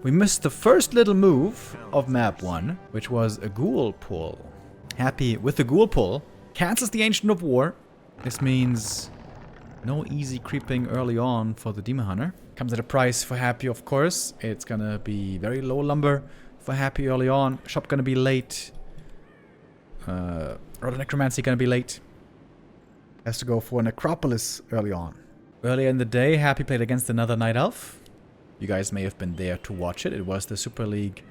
We missed the first little move of map 1, which was a ghoul pull. Happy with the ghoul pull. Cancels the Ancient of War. This means no easy creeping early on for the Demon Hunter. Comes at a price for Happy, of course. It's gonna be very low lumber for Happy early on. Shop gonna be late. Road Necromancy gonna be late. Has to go for Necropolis early on. Earlier in the day, Happy played against another Night Elf. You guys may have been there to watch it. It was the Super League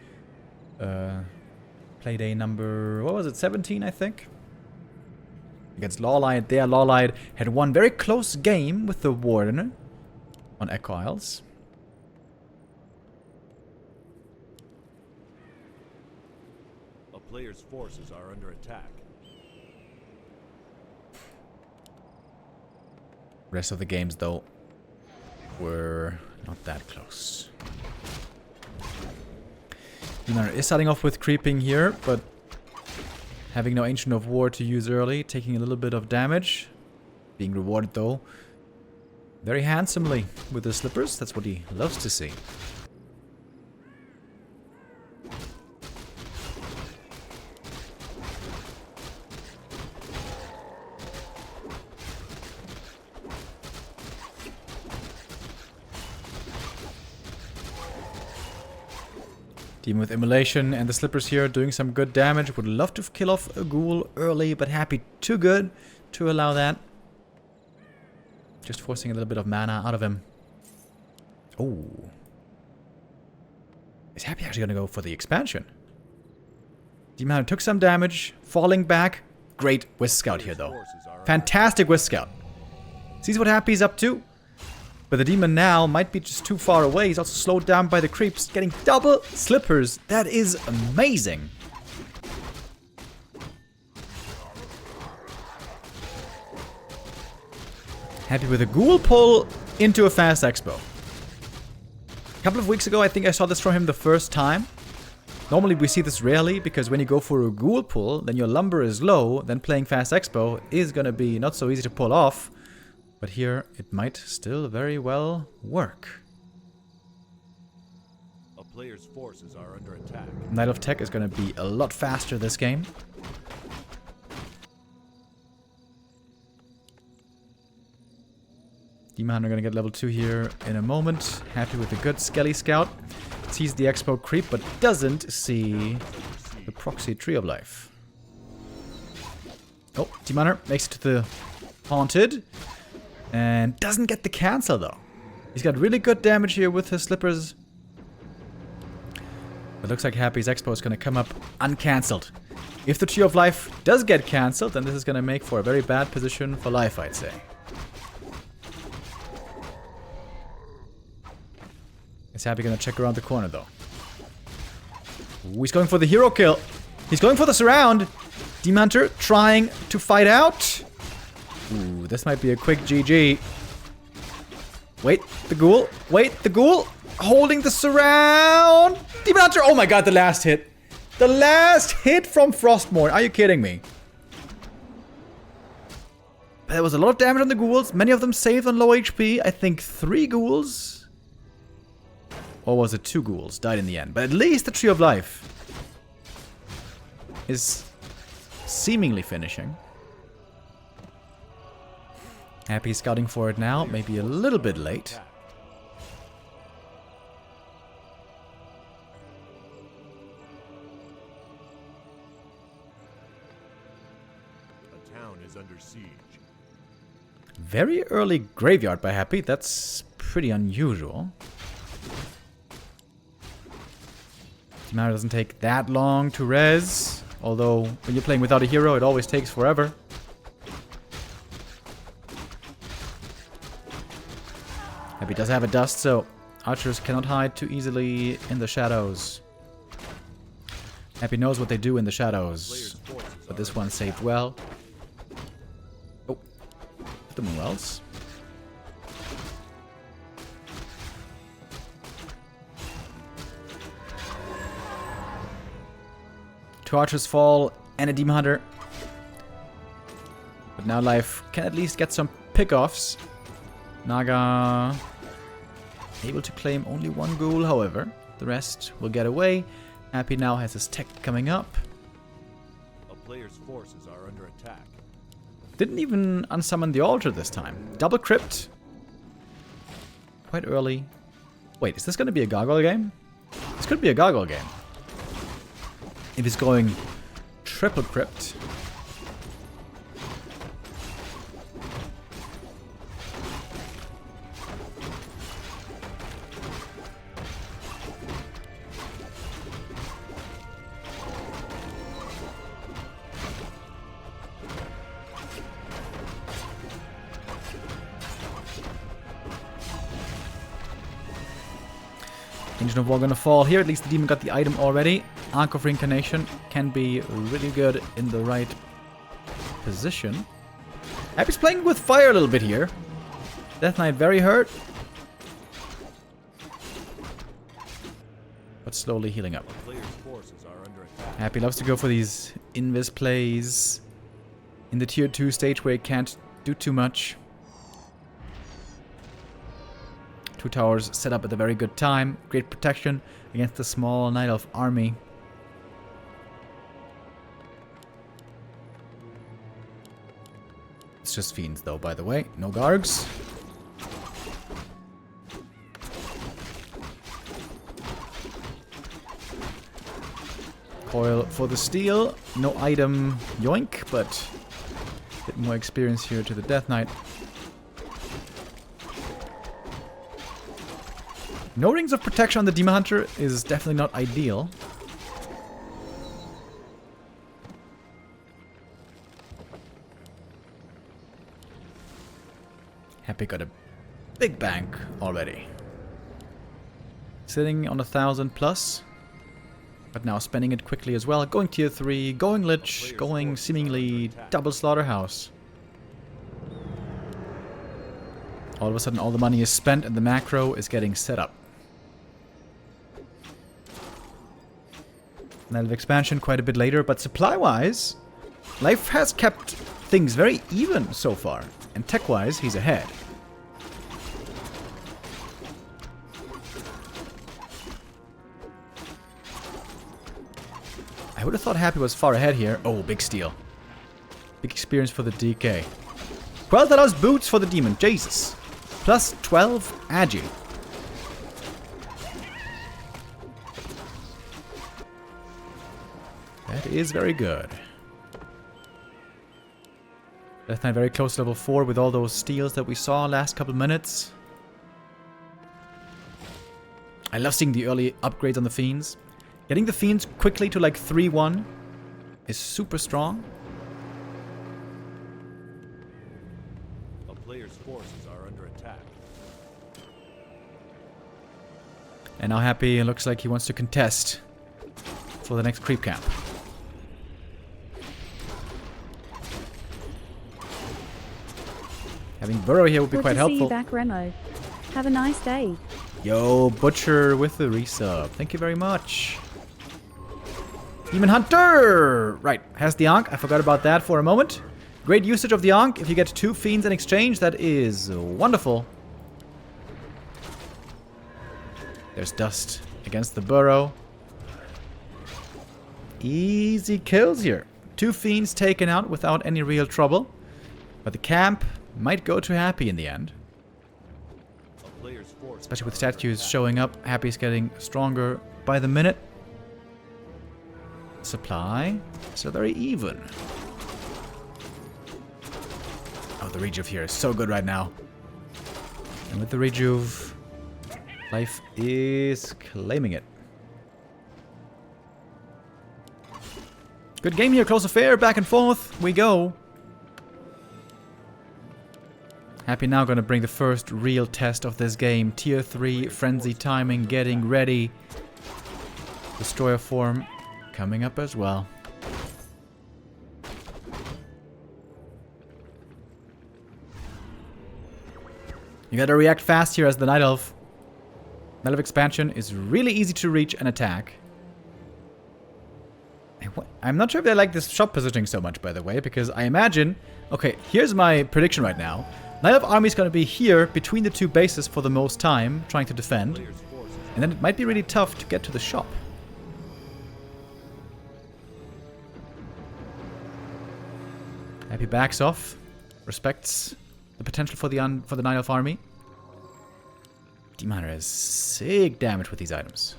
playday number, what was it, 17, I think? Against Lawlight there. Lawlight had one very close game with the Warden on Echo Isles. A player's forces are under attack. Rest of the games, though, were not that close. Demon is starting off with creeping here, but having no Ancient of War to use early, taking a little bit of damage. Being rewarded, though, very handsomely with the slippers. That's what he loves to see. Demon with Immolation and the slippers here doing some good damage. Would love to kill off a ghoul early, but Happy too good to allow that. Just forcing a little bit of mana out of him. Oh. Is Happy actually going to go for the expansion? Demon Hunter took some damage, falling back. Great Wisp Scout here, though. Fantastic Wisp Scout. Sees what Happy's up to. But the demon now might be just too far away. He's also slowed down by the creeps. Getting double slippers. That is amazing. Happy with a ghoul pull into a fast expo. A couple of weeks ago, I think I saw this from him the first time. Normally we see this rarely, because when you go for a ghoul pull, then your lumber is low, then playing fast expo is gonna be not so easy to pull off. But here, it might still very well work. A player's forces are under attack. Knight of Tech is going to be a lot faster this game. Demon Hunter going to get level 2 here in a moment. Happy with a good Skelly Scout. Sees the Expo creep, but doesn't see the proxy Tree of Life. Oh, Demon Hunter makes it to the Haunted. And doesn't get the cancel, though. He's got really good damage here with his slippers. It looks like Happy's Expo is going to come up uncancelled. If the Tree of Life does get cancelled, then this is going to make for a very bad position for life, I'd say. Is Happy going to check around the corner, though? Ooh, he's going for the hero kill. He's going for the surround. Demon Hunter trying to fight out. Ooh, this might be a quick GG. Wait, the ghoul. Wait, the ghoul. Holding the surround. Demon Hunter. Oh my god, the last hit. The last hit from Frostmourne. Are you kidding me? There was a lot of damage on the ghouls. Many of them saved on low HP. I think 3 ghouls. Or was it 2 ghouls? Died in the end. But at least the Tree of Life is seemingly finishing. Happy scouting for it now, maybe a little bit late. A town is under siege. Very early graveyard by Happy, that's pretty unusual. Demon doesn't take that long to res, although when you're playing without a hero, it always takes forever. Happy does have a dust, so archers cannot hide too easily in the shadows. Happy knows what they do in the shadows, but this one saved well. Oh, the Moonwells. Two archers fall and a Demon Hunter. But now life can at least get some pickoffs. Naga able to claim only 1 ghoul, however. The rest will get away. Happy now has his tech coming up. A player's forces are under attack. Didn't even unsummon the altar this time. Double crypt. Quite early. Wait, is this going to be a gargoyle game? This could be a gargoyle game. If he's going triple crypt. Ancient of War gonna fall here. At least the demon got the item already. Arc of Reincarnation can be really good in the right position. Happy's playing with fire a little bit here. Death Knight very hurt. But slowly healing up. A player's forces are under attack. Happy loves to go for these invis plays in the tier 2 stage where he can't do too much. 2 towers set up at a very good time. Great protection against the small Night Elf army. It's just fiends though, by the way. No Gargs. Coil for the steal. No item yoink, but a bit more experience here to the Death Knight. No rings of protection on the Demon Hunter is definitely not ideal. Happy got a big bank already. Sitting on 1,000 plus. But now spending it quickly as well. Going tier 3, going Lich, going seemingly double Slaughterhouse. All of a sudden all the money is spent and the macro is getting set up. Night Elf expansion quite a bit later, but supply-wise, Life has kept things very even so far. And tech-wise, he's ahead. I would have thought Happy was far ahead here. Oh, big steal. Big experience for the DK. $12 boots for the demon. Jesus. Plus 12 agi. That is very good. Death Knight very close to level 4 with all those steals that we saw last couple minutes. I love seeing the early upgrades on the Fiends. Getting the Fiends quickly to like 3-1 is super strong. A player's forces are under attack. And now Happy looks like he wants to contest for the next creep camp. Having Burrow here would be quite helpful. Good to see you back, Remo. Have a nice day. Yo, Butcher with the resub. Thank you very much. Demon Hunter! Right, has the Ankh. I forgot about that for a moment. Great usage of the Ankh. If you get 2 Fiends in exchange, that is wonderful. There's Dust against the Burrow. Easy kills here. 2 Fiends taken out without any real trouble. But the camp might go to Happy in the end. Especially with statues showing up. Happy's getting stronger by the minute. Supply. So very even. Oh, the rejuve here is so good right now. And with the rejuve, Life is claiming it. Good game here, close affair, back and forth we go. Happy now gonna bring the first real test of this game. Tier 3, frenzy timing, getting ready. Destroyer form coming up as well. You gotta react fast here as the Night Elf. Night Elf expansion is really easy to reach and attack. I'm not sure if I like this shop positioning so much, by the way, because I imagine... Okay, here's my prediction right now. Night Elf army is going to be here between the 2 bases for the most time, trying to defend. And then it might be really tough to get to the shop. Happy backs off. Respects the potential for the Night Elf army. Demon Hunter has sick damage with these items.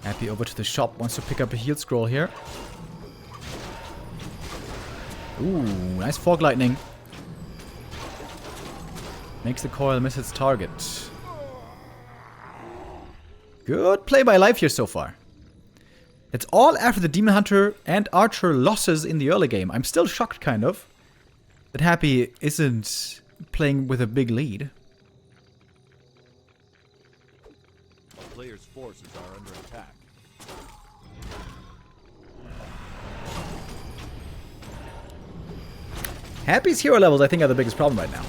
Happy over to the shop. Wants to pick up a heal scroll here. Ooh, nice fog lightning. Makes the coil miss its target. Good play by Life here so far. It's all after the Demon Hunter and Archer losses in the early game. I'm still shocked, kind of, that Happy isn't playing with a big lead. A player's forces are under attack. Happy's hero levels, I think, are the biggest problem right now.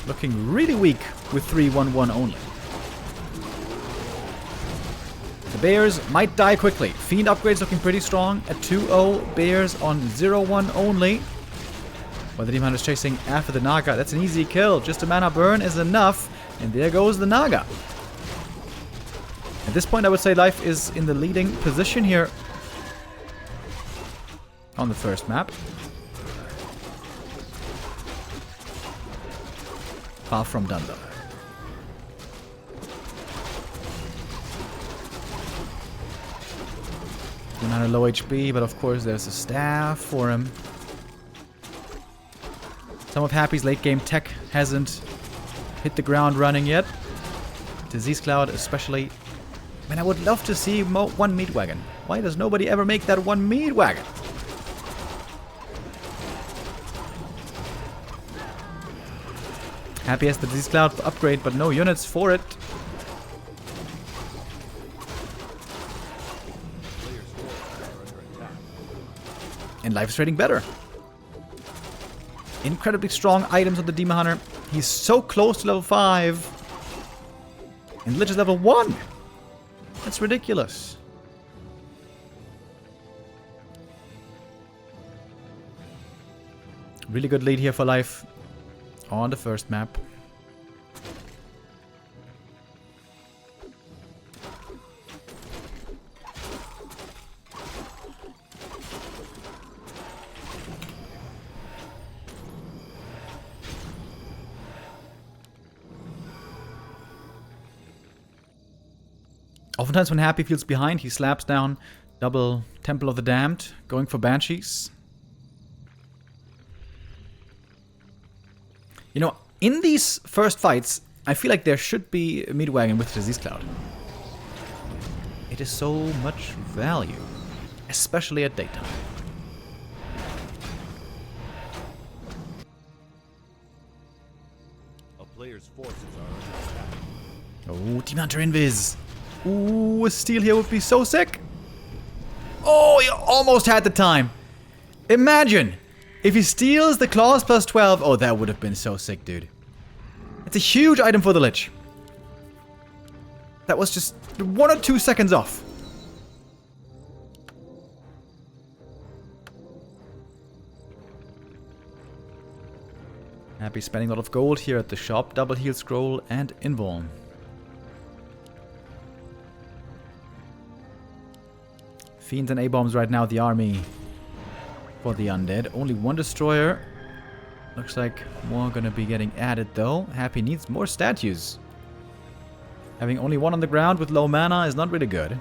Looking really weak with 3-1-1 only. The Bears might die quickly. Fiend upgrades looking pretty strong at 2-0. Bears on 0-1 only. While the Demon Hunter's chasing after the Naga. That's an easy kill. Just a mana burn is enough. And there goes the Naga. At this point, I would say Life is in the leading position here on the first map. Far from done, though. Demon Hunter low HP, but of course there's a staff for him. Some of Happy's late game tech hasn't hit the ground running yet. Disease Cloud especially. Man, I would love to see one meat wagon. Why does nobody ever make that one meat wagon? Happy has the Disease Cloud upgrade, but no units for it. And Life is trading better. Incredibly strong items on the Demon Hunter. He's so close to level 5. And Lich is level 1. That's ridiculous. Really good lead here for Life on the first map. Oftentimes when Happy feels behind, he slaps down double Temple of the Damned, going for Banshees. You know, in these first fights, I feel like there should be a meat wagon with Disease Cloud. It is so much value, especially at daytime. A player's forces are under attack. Oh, Demon Hunter Invis. Ooh, a steal here would be so sick. Oh, you almost had the time. Imagine if he steals the claws plus 12. Oh, that would have been so sick, dude. It's a huge item for the Lich. That was just 1 or 2 seconds off. Happy spending a lot of gold here at the shop. Double heal scroll and invuln. Fiends and A-bombs right now, the army for the undead. Only one destroyer. Looks like more gonna be getting added though. Happy needs more statues. Having only one on the ground with low mana is not really good.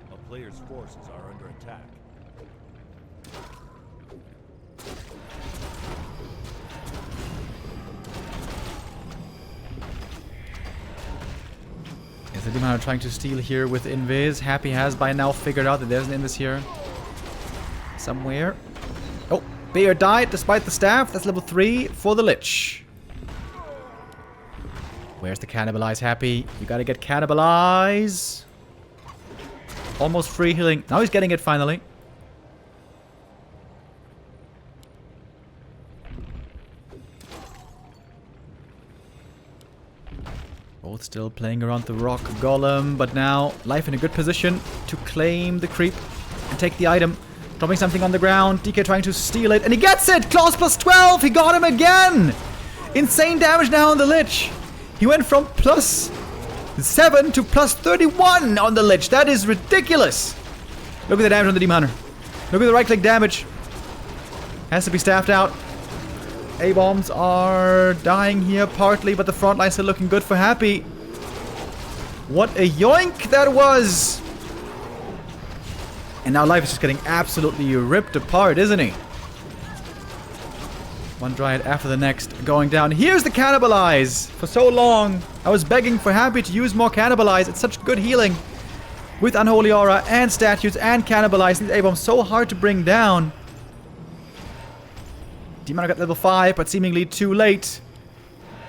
A player's forces are under attack. The Demon Hunter trying to steal here with Invis. Happy has by now figured out that there's an Invis here somewhere. Oh, Bear died despite the staff. That's level 3 for the Lich. Where's the cannibalize, Happy? You gotta get cannibalize. Almost free healing. Now he's getting it finally. Both still playing around the rock golem, but now Life in a good position to claim the creep and take the item. Dropping something on the ground. DK trying to steal it. And he gets it! Claws plus 12! He got him again! Insane damage now on the Lich. He went from plus 7 to plus 31 on the Lich. That is ridiculous. Look at the damage on the Demon Hunter. Look at the right-click damage. Has to be staffed out. A-bombs are dying here partly, but the front line's still looking good for Happy. What a yoink that was! And now Life is just getting absolutely ripped apart, isn't he? One Dryad after the next going down. Here's the Cannibalize! For so long, I was begging for Happy to use more Cannibalize. It's such good healing. With Unholy Aura and Statues and Cannibalize. These A-bombs so hard to bring down. Demon got level 5, but seemingly too late.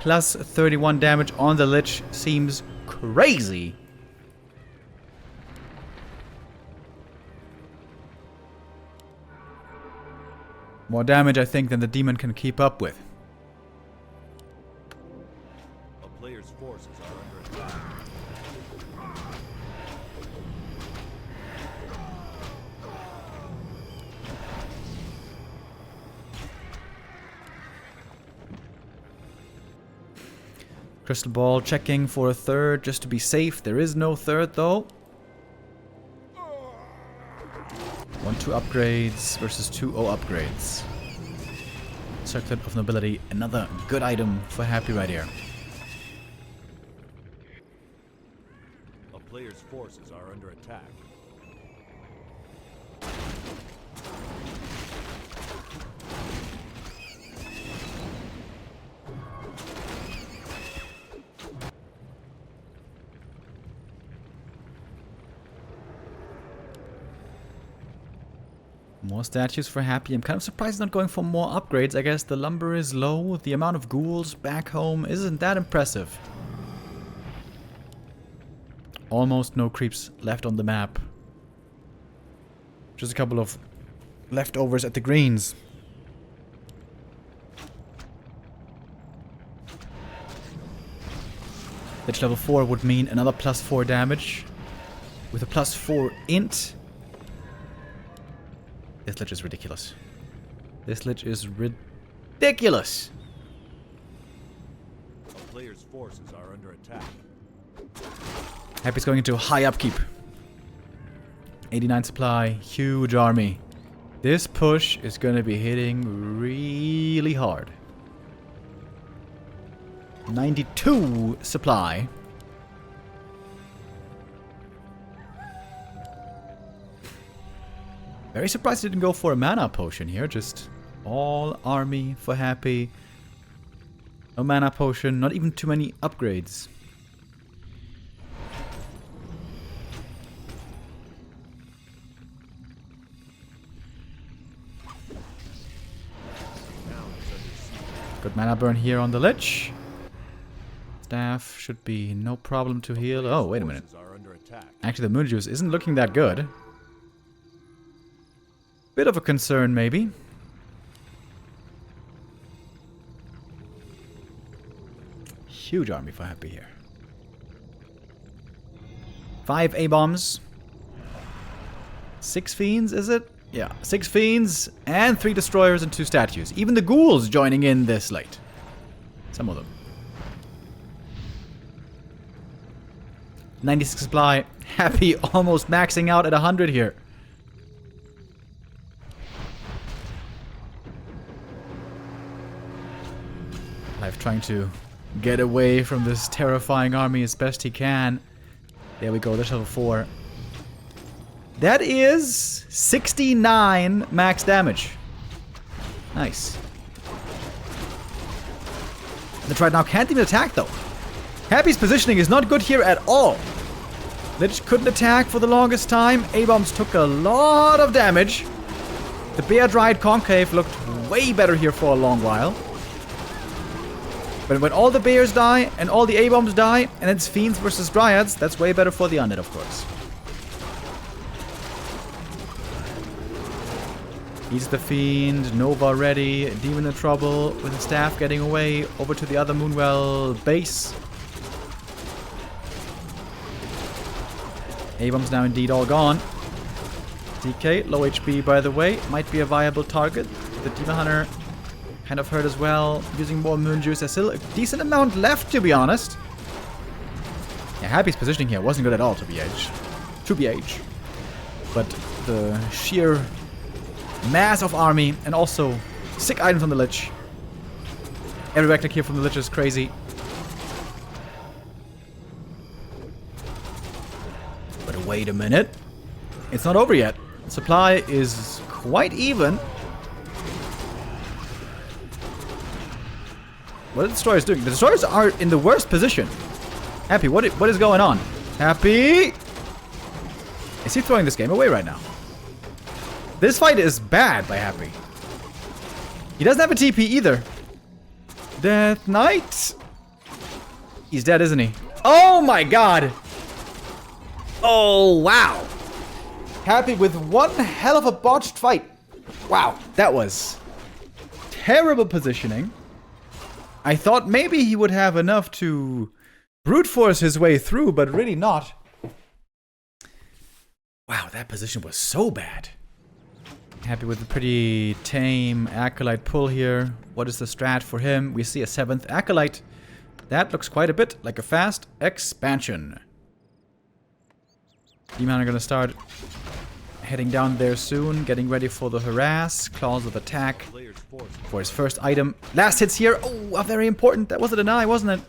Plus 31 damage on the Lich seems crazy. More damage, I think, than the Demon can keep up with. A player's forces are under attack. Crystal Ball checking for a third just to be safe. There is no third though. 1-2 upgrades versus 2-0 upgrades. Circlet of Nobility, another good item for Happy right here. A player's forces are under attack. More statues for Happy. I'm kind of surprised he's not going for more upgrades. I guess the lumber is low. The amount of ghouls back home isn't that impressive. Almost no creeps left on the map. Just a couple of leftovers at the greens. Lich level 4 would mean another plus 4 damage. With a plus 4 int. This Lich is ridiculous. This Lich is ridiculous. A player's forces are under attack. Happy's going into high upkeep. 89 supply, huge army. This push is going to be hitting really hard. 92 supply. Very surprised he didn't go for a mana potion here. Just all army for Happy. No mana potion, not even too many upgrades. Good mana burn here on the Lich. Staff should be no problem to heal. Oh, wait a minute. Actually, the Moon Juice isn't looking that good. Bit of a concern, maybe. Huge army for Happy here. 5 A-bombs. 6 fiends, is it? Yeah, 6 fiends and 3 destroyers and 2 statues. Even the ghouls joining in this late. Some of them. 96 supply. Happy almost maxing out at 100 here. Life trying to get away from this terrifying army as best he can. There we go, that's level 4. That is 69 max damage. Nice. The Triad now can't even attack though. Happy's positioning is not good here at all. Lich couldn't attack for the longest time. A-bombs took a lot of damage. The Bear Dryad Concave looked way better here for a long while. But when all the bears die and all the A-bombs die and it's fiends versus dryads, that's way better for the undead, of course. He's the fiend, Nova ready, Demon in trouble, with the staff getting away over to the other Moonwell base. A-bombs now indeed all gone. DK, low HP by the way, might be a viable target. The Demon Hunter kind of hurt as well, using more Moon Juice. There's still a decent amount left, to be honest. Yeah, Happy's positioning here wasn't good at all, to BH. But the sheer mass of army, and also sick items on the Lich. Every Vector here from the Lich is crazy. But wait a minute. It's not over yet. Supply is quite even. What are the Destroyers doing? The Destroyers are in the worst position. Happy, what is going on? Happy! Is he throwing this game away right now? This fight is bad by Happy. He doesn't have a TP either. Death Knight? He's dead, isn't he? Oh my god! Oh, wow. Happy with one hell of a botched fight. Wow, that was terrible positioning. I thought maybe he would have enough to brute force his way through, but really not. Wow, that position was so bad. Happy with a pretty tame Acolyte pull here. What is the strat for him? We see a 7th Acolyte. That looks quite a bit like a fast expansion. Demon are gonna start heading down there soon, getting ready for the harass. Claws of attack for his first item. Last hits here. Oh, very important. That was a deny, wasn't it?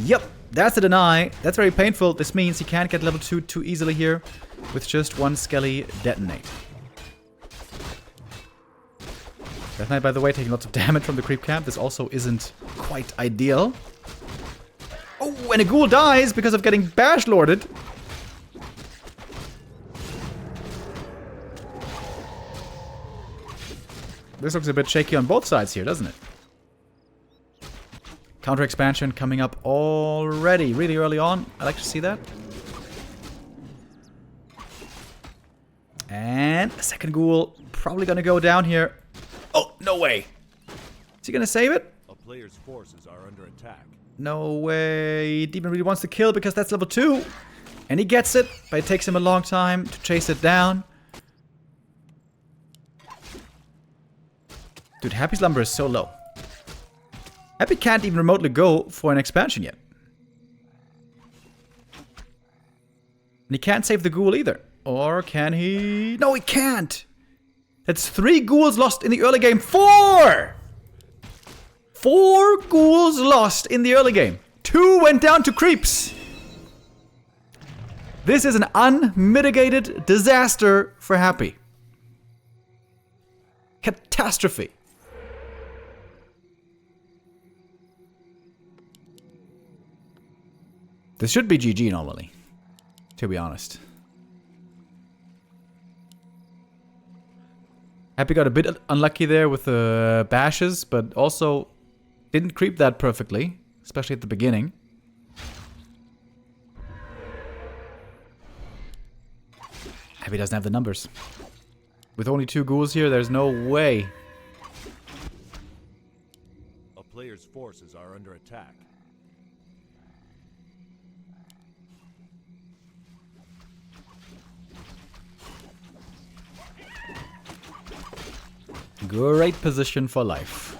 Yep, that's a deny. That's very painful. This means he can't get level 2 too easily here with just one Skelly detonate. Death Knight, by the way, taking lots of damage from the creep camp. This also isn't quite ideal. Oh, and a ghoul dies because of getting bash lorded. This looks a bit shaky on both sides here, doesn't it? Counter expansion coming up already, really early on. I like to see that. And a second ghoul probably gonna go down here. Oh, no way. Is he gonna save it? A player's forces are under attack. No way. Demon really wants to kill because that's level 2. And he gets it, but it takes him a long time to chase it down. Dude, Happy's lumber is so low. Happy can't even remotely go for an expansion yet. And he can't save the ghoul either. Or can he? No, he can't! That's 3 ghouls lost in the early game. 4! 4 ghouls lost in the early game. 2 went down to creeps. This is an unmitigated disaster for Happy. Catastrophe. This should be GG normally, to be honest. Happy got a bit unlucky there with the bashes, but also didn't creep that perfectly, especially at the beginning. Happy doesn't have the numbers. With only 2 ghouls here, there's no way. A player's forces are under attack. Great position for life.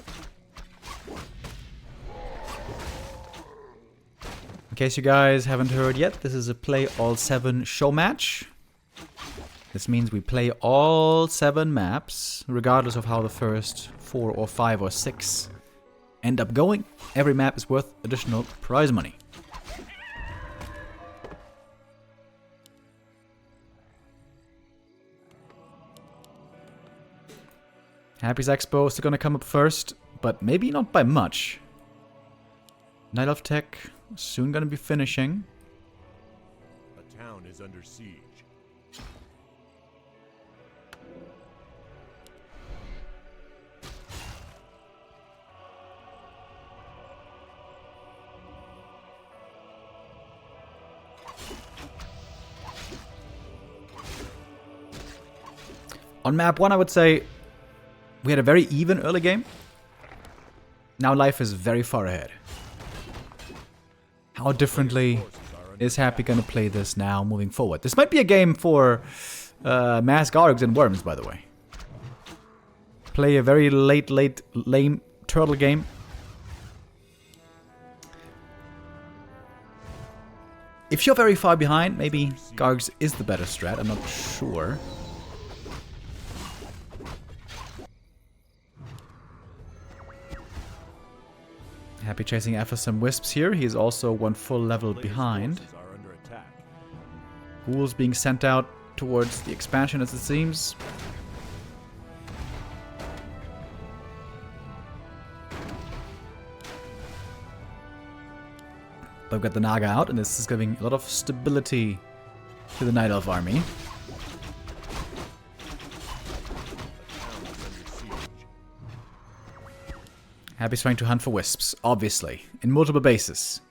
In case you guys haven't heard yet, this is a play all 7 show match. This means we play all 7 maps, regardless of how the first 4 or 5 or 6 end up going. Every map is worth additional prize money. Happy's Expo is still gonna come up first, but maybe not by much. Night Elf Tech soon gonna be finishing. A town is under siege. On map 1, I would say we had a very even early game. Now life is very far ahead. How differently is Happy gonna play this now moving forward? This might be a game for mass gargs and worms, by the way. Play a very late, lame turtle game. If you're very far behind, maybe gargs is the better strat. I'm not sure. Happy chasing after some wisps here. He is also one full level behind. Ghouls being sent out towards the expansion, as it seems. I've got the Naga out, and this is giving a lot of stability to the Night Elf army. Happy's trying to hunt for wisps, obviously, in multiple bases.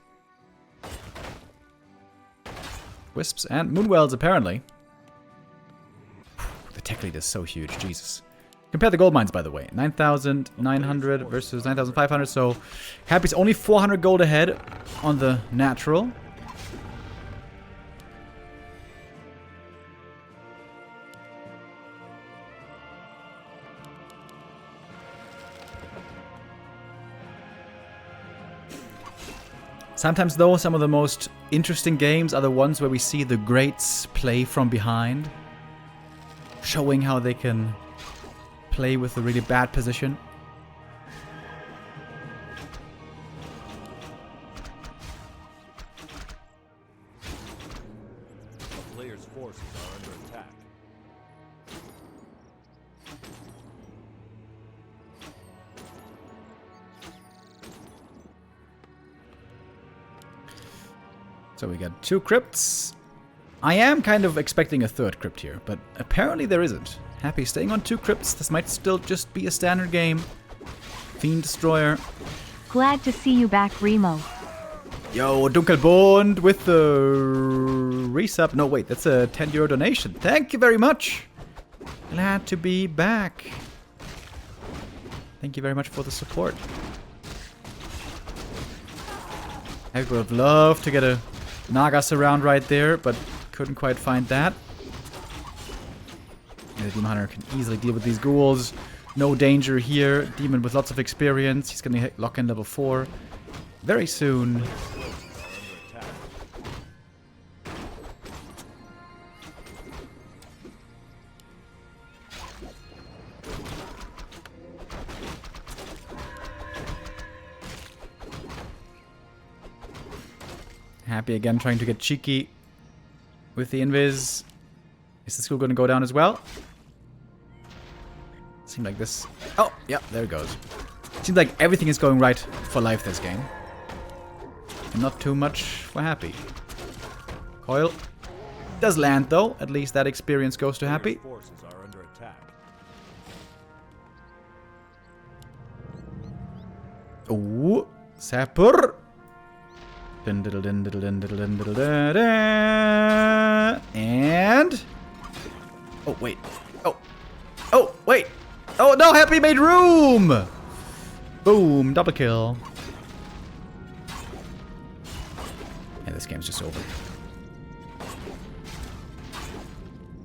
Wisps and moonwells, apparently. The tech lead is so huge, Jesus. Compare the gold mines, by the way. 9,900 versus 9,500, so Happy's only 400 gold ahead on the natural. Sometimes, though, some of the most interesting games are the ones where we see the greats play from behind, showing how they can play with a really bad position. The player's forces are under attack. So we got 2 crypts. I am kind of expecting a 3rd crypt here, but apparently there isn't. Happy staying on 2 crypts. This might still just be a standard game. Fiend Destroyer. Glad to see you back, Remo. Yo, Dunkelbond with the resub. No, wait, that's a €10 donation. Thank you very much. Glad to be back. Thank you very much for the support. I would have loved to get a Naga surround right there, but couldn't quite find that. And the Demon Hunter can easily deal with these ghouls. No danger here. Demon with lots of experience. He's going to lock in level 4 very soon. Happy again trying to get cheeky with the invis. Is this school going to go down as well? Seems like this... Oh, yeah, there it goes. Seems like everything is going right for life this game. And not too much for Happy. Coil does land though. At least that experience goes to Happy. Forces are under attack. Ooh, Sapper. And oh wait, oh wait, oh no, Happy made room. Boom, double kill. Yeah, this game's just over.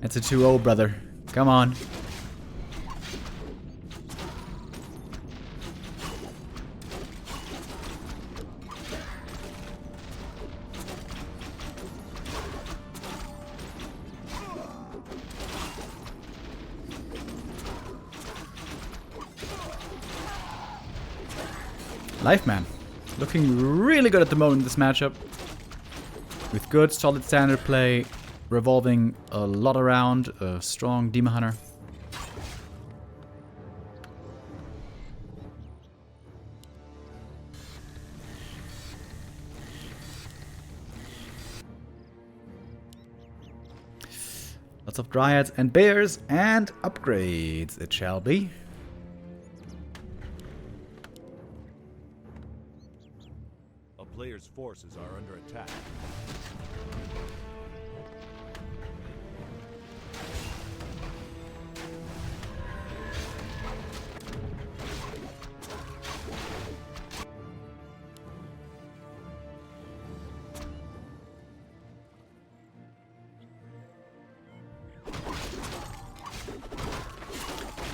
It's a 2-0, brother. Come on. Lifeman. Looking really good at the moment in this matchup. With good, solid standard play. Revolving a lot around. A strong Demon Hunter. Lots of Dryads and Bears and upgrades, it shall be. Player's forces are under attack.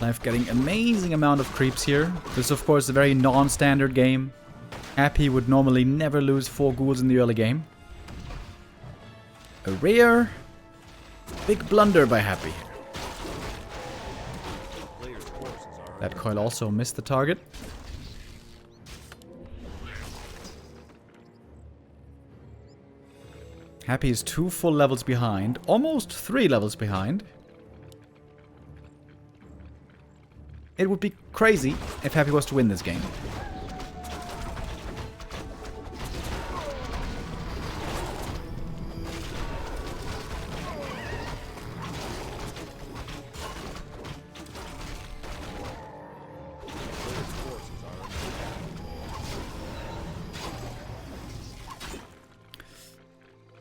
Life getting amazing amount of creeps here. This is of course a very non-standard game. Happy would normally never lose 4 ghouls in the early game. A rare big blunder by Happy here. That coil also missed the target. Happy is 2 full levels behind. Almost 3 levels behind. It would be crazy if Happy was to win this game.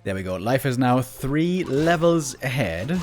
There we go. Life is now 3 levels ahead.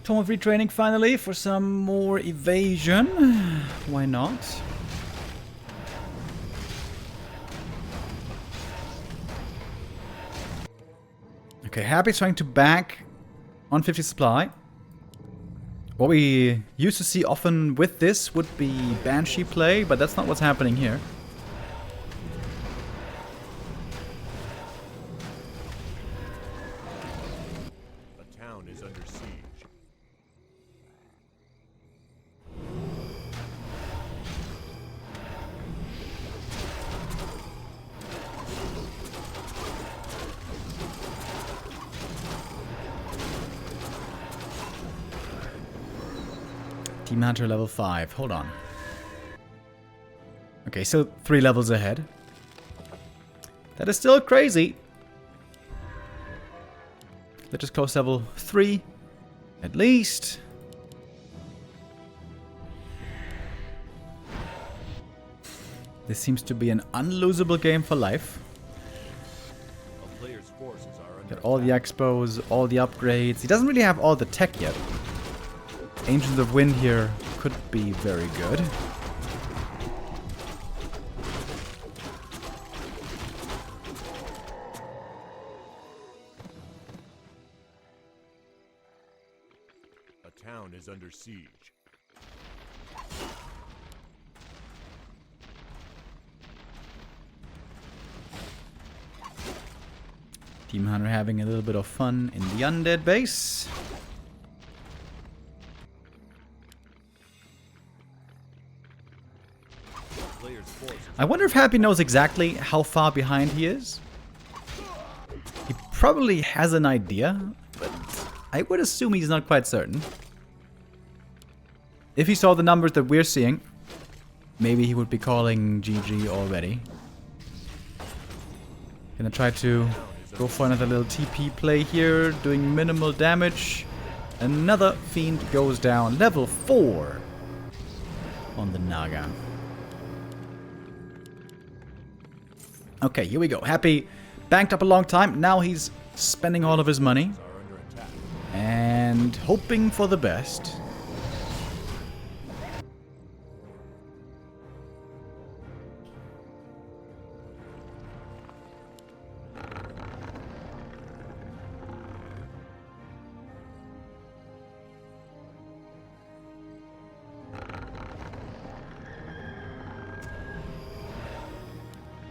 Tome of retraining finally for some more evasion. Why not? Okay, Happy's trying to back on 50 supply. What we used to see often with this would be Banshee play, but that's not what's happening here. The town is under siege. Demon Hunter level 5. Hold on. Okay, so 3 levels ahead. That is still crazy. Let's just close level 3. At least. This seems to be an unlosable game for Life. A player's forces are under Got all the expos, all the upgrades. He doesn't really have all the tech yet. Ancients of Wind here could be very good. A town is under siege. Demon Hunter having a little bit of fun in the undead base. I wonder if Happy knows exactly how far behind he is. He probably has an idea, but I would assume he's not quite certain. If he saw the numbers that we're seeing, maybe he would be calling GG already. Gonna try to go for another little TP play here, doing minimal damage. Another Fiend goes down, level 4 on the Naga. Okay, here we go. Happy banked up a long time. Now he's spending all of his money. And hoping for the best.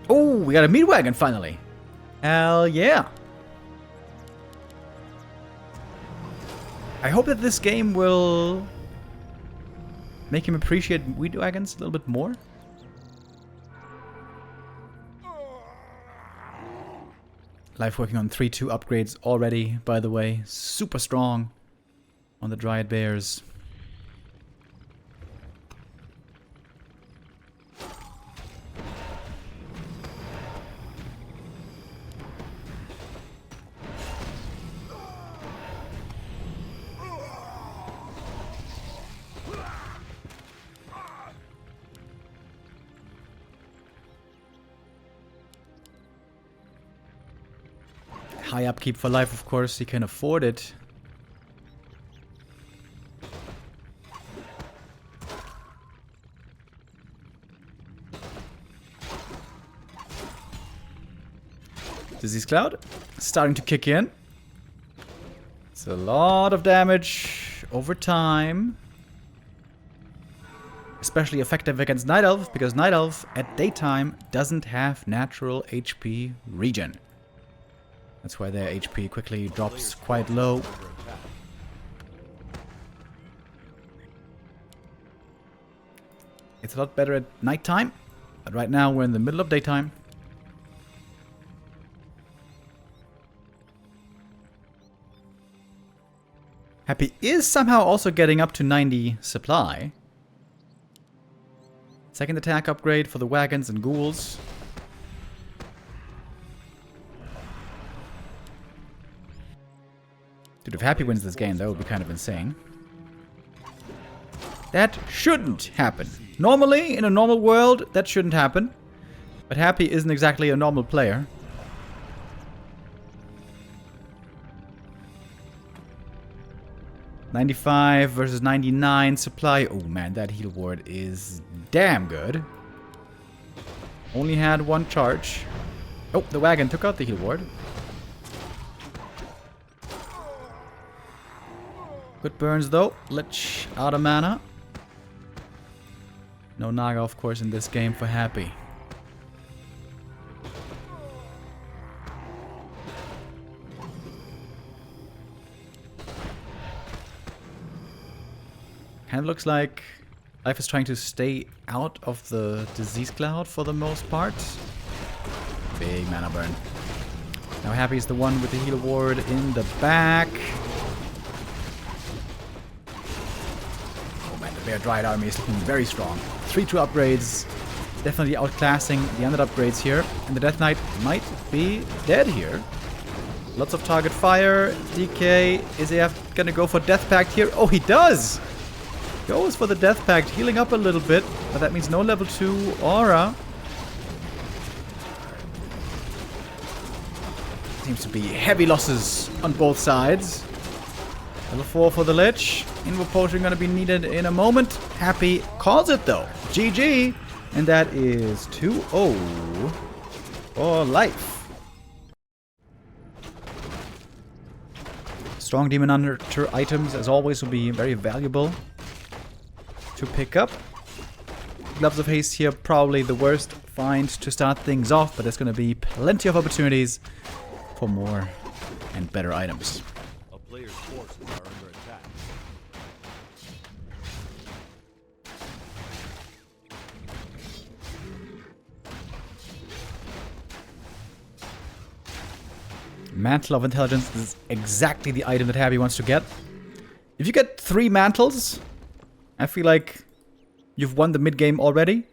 Oh, we got a meat wagon finally. Hell yeah. I hope that this game will make him appreciate meat wagons a little bit more. Life working on 3-2 upgrades already, by the way. Super strong. on the Dryad Bears. High upkeep for life, of course, he can afford it. Disease Cloud starting to kick in. It's a lot of damage over time. Especially effective against Night Elf, because Night Elf at daytime doesn't have natural HP regen. That's why their HP quickly drops quite low. It's a lot better at nighttime, but right now we're in the middle of daytime. Happy is somehow also getting up to 90 supply. Second attack upgrade for the wagons and ghouls. Dude, if Happy wins this game, that would be kind of insane. That shouldn't happen. Normally, in a normal world, that shouldn't happen. But Happy isn't exactly a normal player. $95 versus 99 supply. Oh man, that heal ward is damn good. Only had one charge. Oh, the wagon took out the heal ward. Good burns though. Lich out of mana. No Naga, of course, in this game for Happy. Kind of looks like life is trying to stay out of the disease cloud for the most part. Big mana burn. Now Happy is the one with the heal ward in the back. Their Dryad army is looking very strong. 3-2 upgrades, definitely outclassing the undead upgrades here. And the Death Knight might be dead here. Lots of target fire, DK. Is he gonna go for Death Pact here? Oh, he does! Goes for the Death Pact, healing up a little bit, but that means no level 2 aura. Seems to be heavy losses on both sides. Level 4 for the Lich. Invo Potion gonna be needed in a moment. Happy calls it though. GG! And that is 2-0 for life. Strong Demon Hunter items, as always, will be very valuable to pick up. Gloves of Haste here, probably the worst find to start things off, but there's gonna be plenty of opportunities for more and better items. A player's forces are under attack. Mantle of Intelligence is exactly the item that Happy wants to get. If you get 3 mantles, I feel like you've won the mid-game already.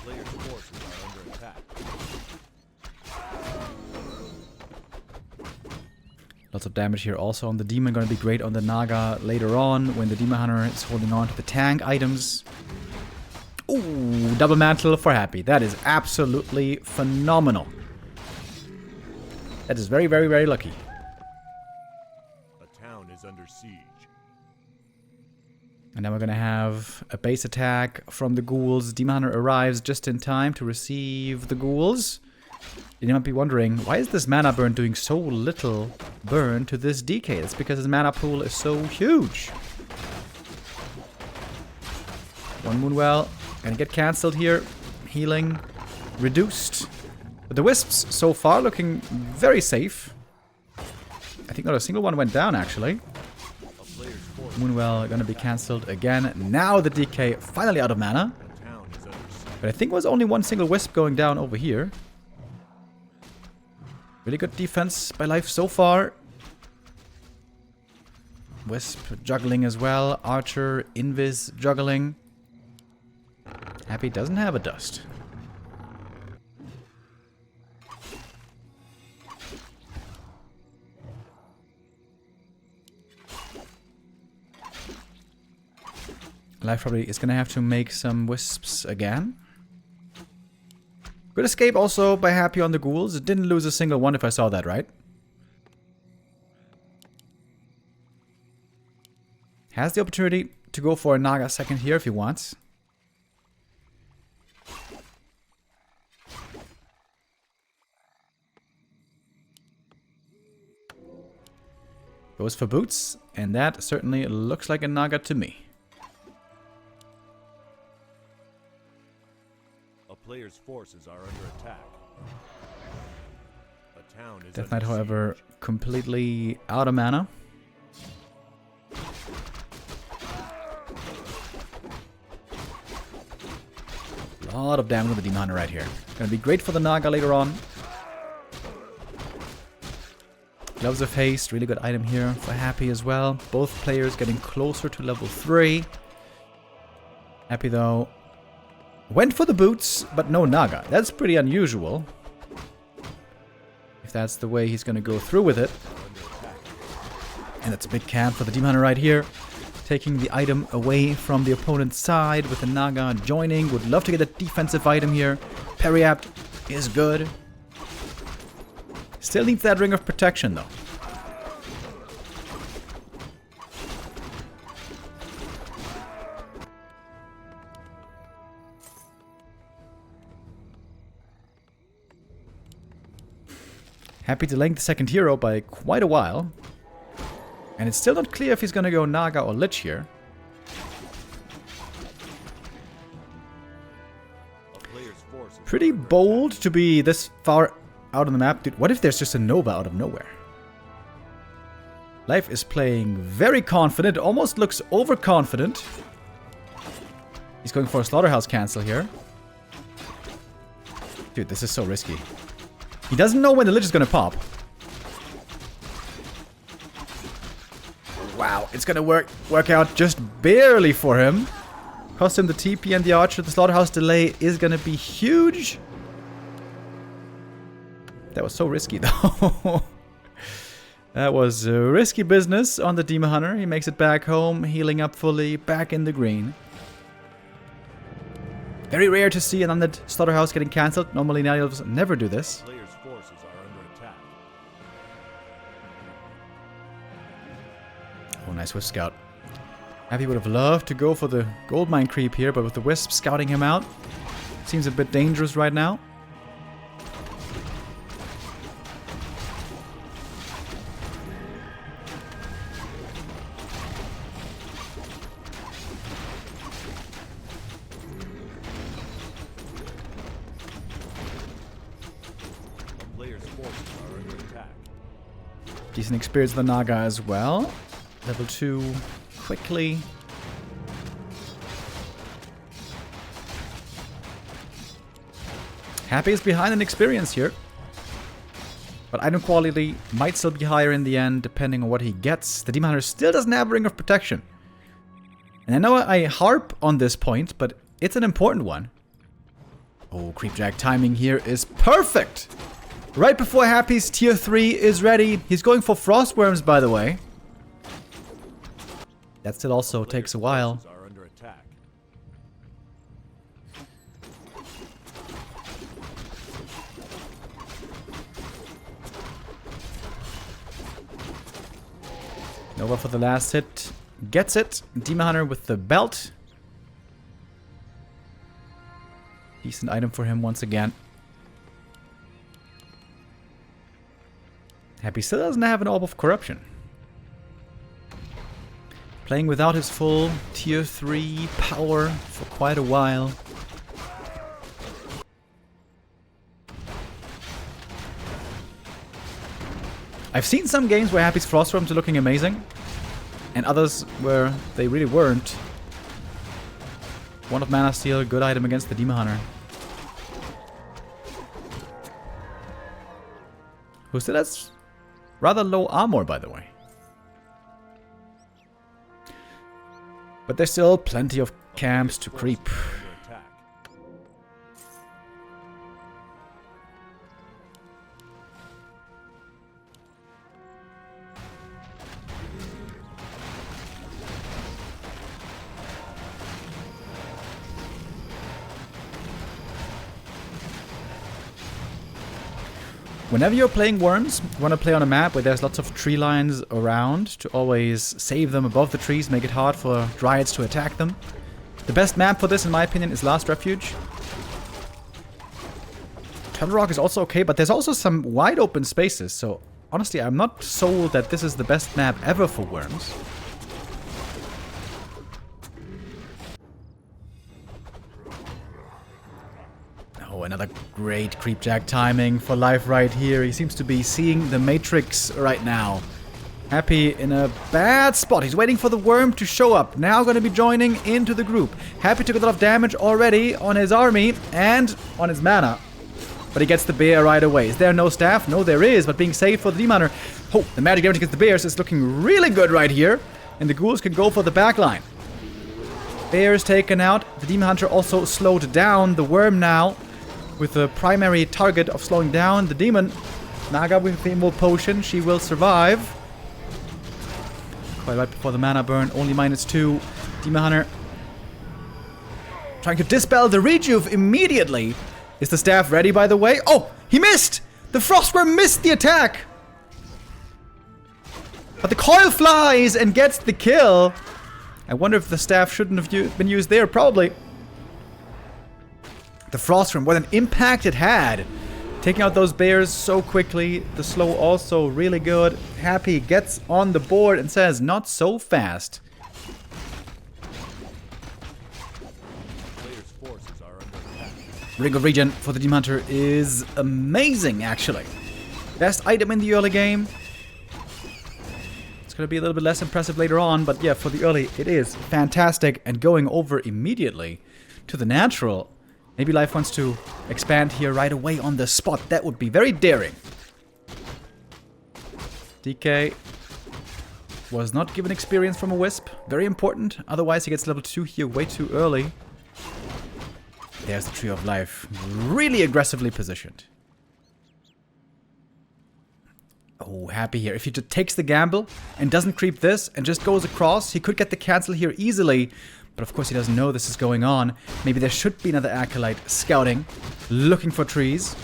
Player's forces are under attack. Lots of damage here also on the Demon. Going to be great on the Naga later on when the Demon Hunter is holding on to the tank items. Ooh, double mantle for Happy. That is absolutely phenomenal. That is very, very, very lucky. A town is under siege. And now we're going to have a base attack from the ghouls. Demon Hunter arrives just in time to receive the ghouls. You might be wondering, why is this mana burn doing so little burn to this DK? It's because his mana pool is so huge. One Moonwell. Gonna get cancelled here. Healing reduced. But the Wisps so far looking very safe. I think not a single one went down actually. Moonwell gonna be cancelled again. Now the DK finally out of mana. The town is under siege. But I think it was only one single Wisp going down over here. Really good defense by Life so far. Wisp juggling as well. Archer, Invis juggling. Happy doesn't have a dust. Life probably is going to have to make some Wisps again. Good escape also by Happy on the ghouls. It didn't lose a single one if I saw that right. Has the opportunity to go for a Naga second here if he wants. Goes for boots, and that certainly looks like a Naga to me. A player's forces are under attack. A town is Death under Knight, however, siege. completely out of mana. A lot of damage with the Demon Hunter right here. Gonna be great for the Naga later on. Gloves of Haste, really good item here for Happy as well. Both players getting closer to level 3. Happy though went for the boots, but no Naga. That's pretty unusual. If that's the way he's gonna go through with it. And that's a big camp for the Demon Hunter right here. Taking the item away from the opponent's side with the Naga joining. Would love to get a defensive item here. Parry apt is good. Still needs that Ring of Protection though. Happy delaying the second hero by quite a while. And it's still not clear if he's gonna go Naga or Lich here. A player's forces Pretty bold to be this far out on the map. Dude, what if there's just a Nova out of nowhere? Life is playing very confident, almost looks overconfident. He's going for a Slaughterhouse cancel here. Dude, this is so risky. He doesn't know when the Lich is gonna pop. Wow, it's gonna work out just barely for him. Cost him the TP and the Archer. The Slaughterhouse delay is gonna be huge. That was so risky though. That was risky business on the Demon Hunter. He makes it back home, healing up fully, back in the green. Very rare to see an undead Slaughterhouse getting cancelled. Normally Night Elves never do this. player's forces are under attack. Oh, nice Wisp Scout. Happy would have loved to go for the Goldmine creep here, but with the Wisp scouting him out, seems a bit dangerous right now. A player's forces are under attack. Decent experience with the Naga as well. Level 2 quickly. Happy is behind in experience here. But item quality might still be higher in the end, depending on what he gets. The Demon Hunter still doesn't have a Ring of Protection. And I know I harp on this point, but it's an important one. Oh, Creepjack timing here is perfect! Right before Happy's tier 3 is ready. He's going for Frostworms, by the way. That still also takes a while. Forces are under attack. Nova for the last hit. Gets it. Demon Hunter with the belt. Decent item for him once again. Happy still doesn't have an Orb of Corruption. Playing without his full tier 3 power for quite a while. I've seen some games where Happy's Frostworms are looking amazing. and others where they really weren't. 1 of Mana Steel, good item against the Demon Hunter. Who still has rather low armor, by the way. But there's still plenty of camps to creep. Whenever you're playing Worms, you want to play on a map where there's lots of tree lines around to always save them above the trees, make it hard for Dryads to attack them. The best map for this, in my opinion, is Last Refuge. Turtle Rock is also okay, but there's also some wide open spaces, so honestly, I'm not sold that this is the best map ever for Worms. Oh, another great Creepjack timing for life right here. He seems to be seeing the Matrix right now. Happy in a bad spot. He's waiting for the worm to show up. Now going to be joining into the group. Happy took a lot of damage already on his army and on his mana. But he gets the bear right away. Is there no staff? No, there is, but being saved for the Demon Hunter. Oh, the magic damage against the bears is looking really good right here. And the ghouls can go for the backline. Bear is taken out. The Demon Hunter also slowed down. The worm now with the primary target of slowing down the demon. Naga with the Emerald Potion. She will survive. Quite right before the mana burn. Only -2. Demon Hunter trying to dispel the rejuve immediately. Is the staff ready, by the way? Oh, he missed! The Frostworm missed the attack! But the coil flies and gets the kill. I wonder if the staff shouldn't have been used there. Probably. The Frostworm, what an impact it had. Taking out those bears so quickly. The slow also really good. Happy gets on the board and says, not so fast. Ring of Regen for the Demon Hunter is amazing, actually. Best item in the early game. It's going to be a little bit less impressive later on, but yeah, for the early, it is fantastic. And going over immediately to the natural. Maybe Life wants to expand here right away on the spot. That would be very daring. DK was not given experience from a Wisp. Very important. Otherwise, he gets level 2 here way too early. There's the Tree of Life. Really aggressively positioned. Oh, Happy here. If he just takes the gamble and doesn't creep this and just goes across, he could get the cancel here easily. But of course he doesn't know this is going on. Maybe there should be another Acolyte scouting, looking for trees.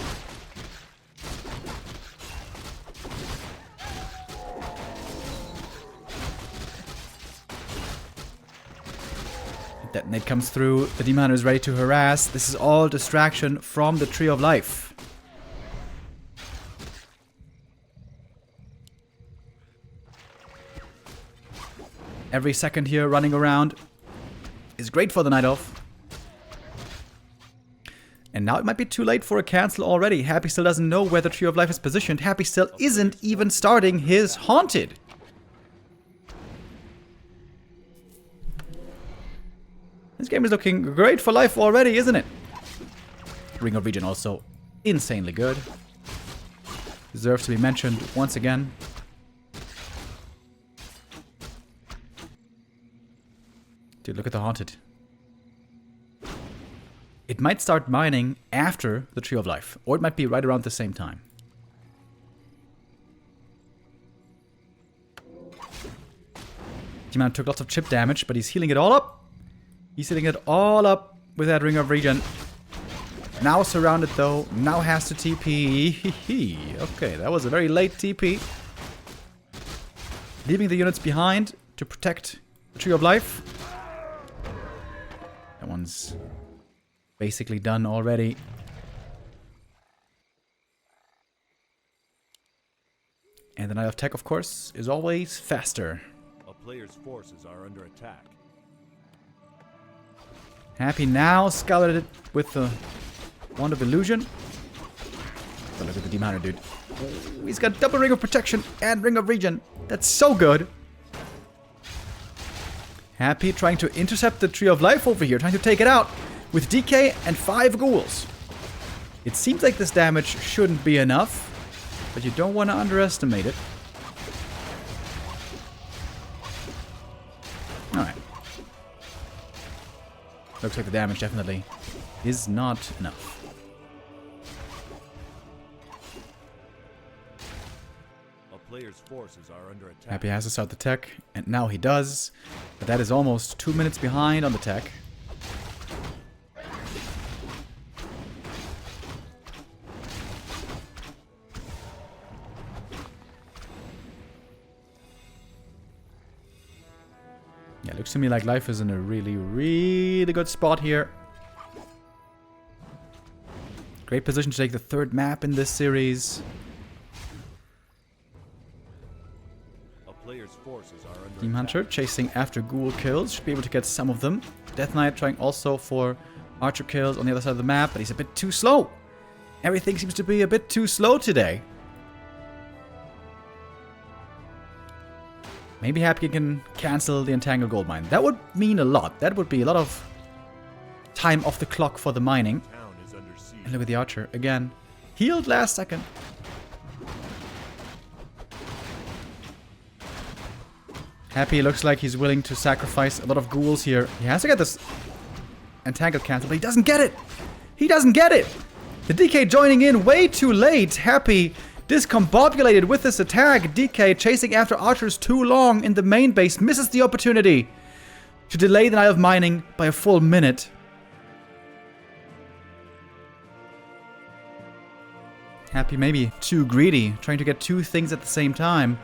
That nade comes through. The Demon Hunter is ready to harass. This is all distraction from the Tree of Life. Every second here running around is great for the Night Elf. And now it might be too late for a cancel already. Happy still doesn't know where the Tree of Life is positioned. Happy still isn't even starting his Haunted. This game is looking great for Life already, isn't it? Ring of Regen also insanely good. Deserves to be mentioned once again. Dude, look at the Haunted. It might start mining after the Tree of Life. Or it might be right around the same time. Demon took lots of chip damage, but he's healing it all up. He's healing it all up with that Ring of Regen. Now surrounded though. Now has to TP. Okay, that was a very late TP. Leaving the units behind to protect the Tree of Life. That one's basically done already. And the Knight of Tech, of course, is always faster. A player's forces are under attack. Happy now scouted it with the Wand of Illusion. But look at the Demon Hunter, dude. He's got double Ring of Protection and Ring of Regen. That's so good. Happy trying to intercept the Tree of Life over here, trying to take it out with DK and 5 ghouls. It seems like this damage shouldn't be enough, but you don't want to underestimate it. Alright. Looks like the damage definitely is not enough. Player's forces are under attack. Happy has to start the tech, and now he does. But that is almost 2 minutes behind on the tech. Yeah, looks to me like life is in a really, really good spot here. Great position to take the 3rd map in this series. Player's forces are under Team Hunter chasing after ghoul kills. Should be able to get some of them. Death Knight trying also for archer kills on the other side of the map, but he's a bit too slow. Everything seems to be a bit too slow today. Maybe Happy can cancel the Entangled Goldmine. That would mean a lot. That would be a lot of time off the clock for the mining. town is under siege. And look at the archer again. Healed last second. Happy looks like he's willing to sacrifice a lot of ghouls here. He has to get this Entangled cancel, but he doesn't get it. He doesn't get it. The DK joining in way too late. Happy discombobulated with this attack. DK chasing after archers too long in the main base. Misses the opportunity to delay the Night of Mining by a full minute. Happy maybe too greedy, trying to get 2 things at the same time.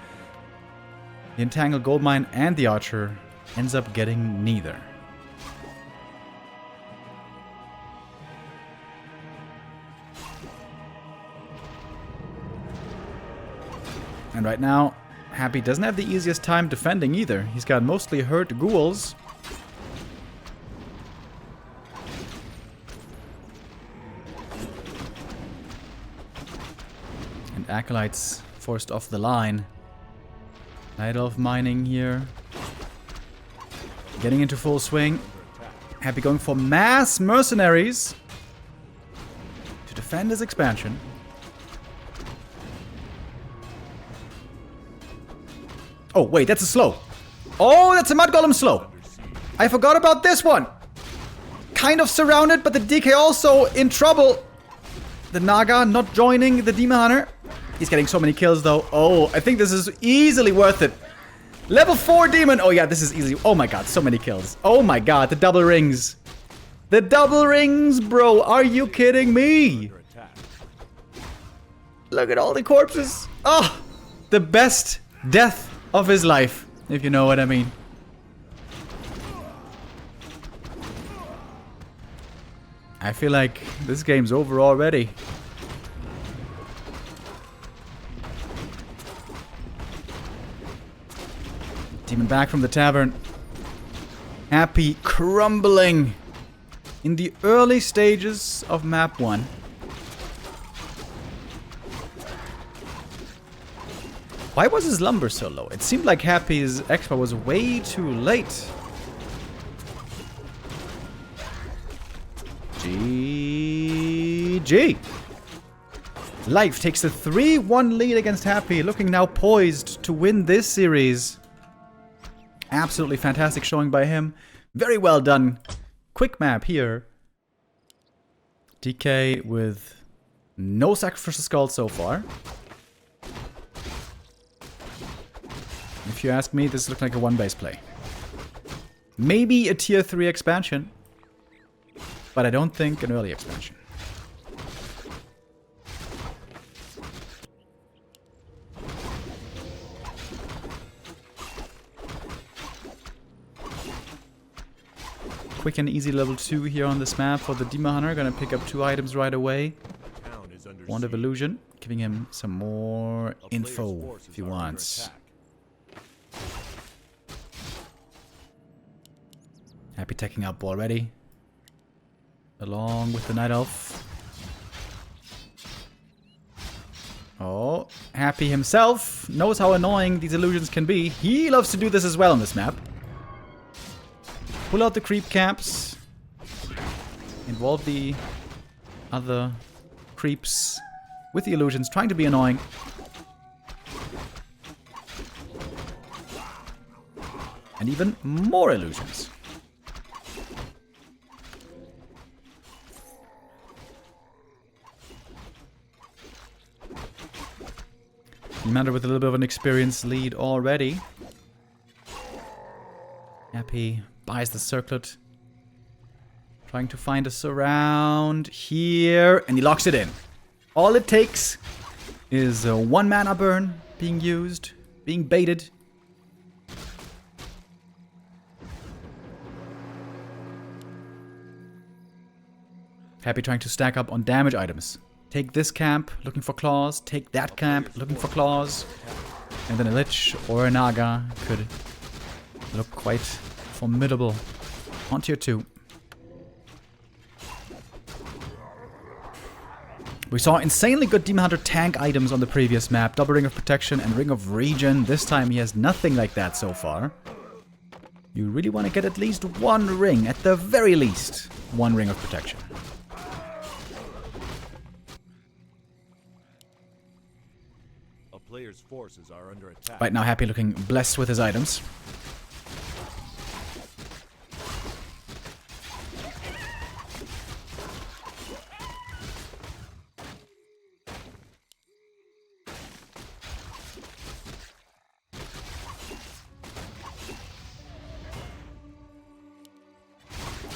The Entangled Goldmine and the Archer ends up getting neither. And right now, Happy doesn't have the easiest time defending either. He's got mostly hurt ghouls. And Acolytes forced off the line. Night Elf mining here. Getting into full swing. Happy going for mass mercenaries to defend his expansion. Oh, wait, that's a slow. Oh, that's a Mud Golem slow. I forgot about this one. Kind of surrounded, but the DK also in trouble. The Naga not joining the Demon Hunter. He's getting so many kills, though. Oh, I think this is easily worth it. Level 4 Demon. Oh, yeah, this is easy. Oh, my God, so many kills. Oh, my God, the double rings. The double rings, bro. Are you kidding me? Look at all the corpses. Oh, the best death of his life, if you know what I mean. I feel like this game's over already. Demon back from the tavern. Happy crumbling in the early stages of map 1. Why was his lumber so low? It seemed like Happy's expo was way too late. GG. Life takes a 3-1 lead against Happy, looking now poised to win this series. Absolutely fantastic showing by him. Very well done. Quick map here. DK with no sacrificial skulls so far. If you ask me, this looks like a one-base play. Maybe a tier 3 expansion, but I don't think an early expansion. Quick and easy level 2 here on this map for the Demon Hunter. Gonna pick up 2 items right away. Wand of Illusion, giving him some more info if he wants. Happy teching up already. Along with the Night Elf. Oh, Happy himself knows how annoying these illusions can be. He loves to do this as well on this map. pull out the creep camps. Involve the other creeps with the illusions, trying to be annoying. And even more illusions. Commander with a little bit of an experience lead already. Happy buys the circlet. Trying to find a surround here. And he locks it in. All it takes is a 1 mana burn being used, being baited. Happy trying to stack up on damage items. Take this camp, looking for claws. Take that camp, looking for claws. And then a Lich or a Naga could look quite formidable on tier 2. We saw insanely good Demon Hunter tank items on the previous map. Double Ring of Protection and Ring of Regen. This time he has nothing like that so far. You really want to get at least 1 ring, at the very least. 1 Ring of Protection. Players' forces are under attack. Right now, Happy looking blessed with his items.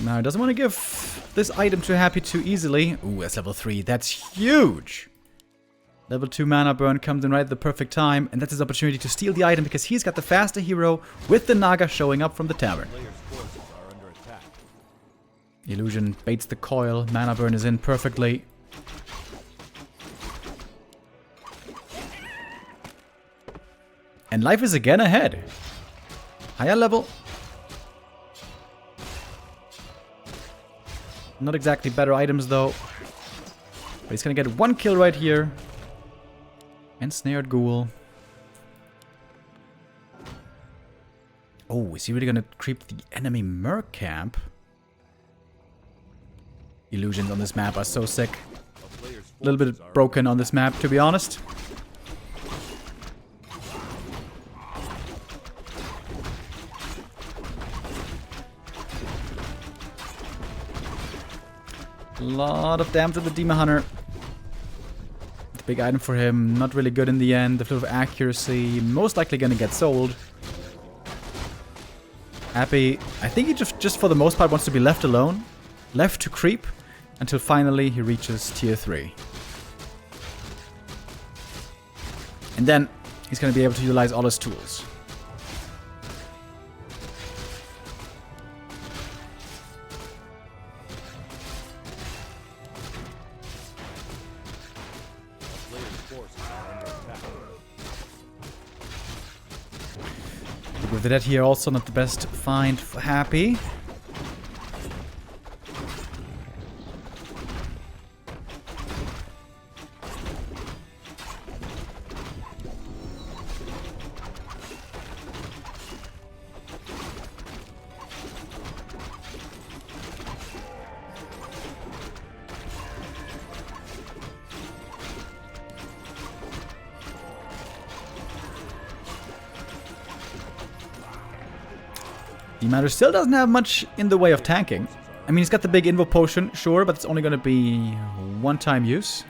Now, he doesn't want to give this item to Happy too easily. Ooh, that's level 3. That's huge! Level 2 mana burn comes in right at the perfect time, and that's his opportunity to steal the item because he's got the faster hero with the Naga showing up from the tavern. Illusion baits the coil, mana burn is in perfectly. And life is again ahead. Higher level. Not exactly better items though. But he's gonna get 1 kill right here. And snared ghoul. Oh, is he really gonna creep the enemy merc camp? Illusions on this map are so sick. A little bit broken on this map, to be honest. A lot of damage to the Demon Hunter. Big item for him, not really good in the end. The flip of accuracy, most likely gonna get sold. Happy, I think he just for the most part wants to be left alone. Left to creep, until finally he reaches tier 3. And then, he's gonna be able to utilize all his tools. With that here, also not the best find for Happy. Matter still doesn't have much in the way of tanking. I mean, he's got the big invo potion, sure, but it's only going to be 1-time use.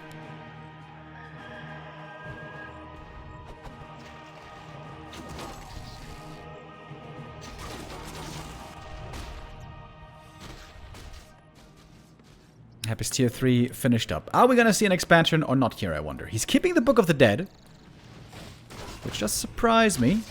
Happy's tier 3 finished up. Are we going to see an expansion or not here, I wonder? He's keeping the Book of the Dead, which just surprised me.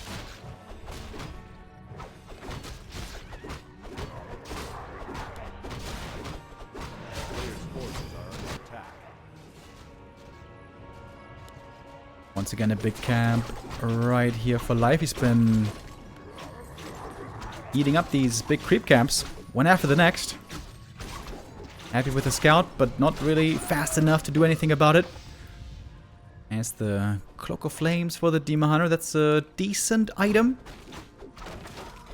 Once again, a big camp right here for life. He's been eating up these big creep camps, one after the next. Happy with the scout, but not really fast enough to do anything about it. As the Cloak of Flames for the Demon Hunter, that's a decent item.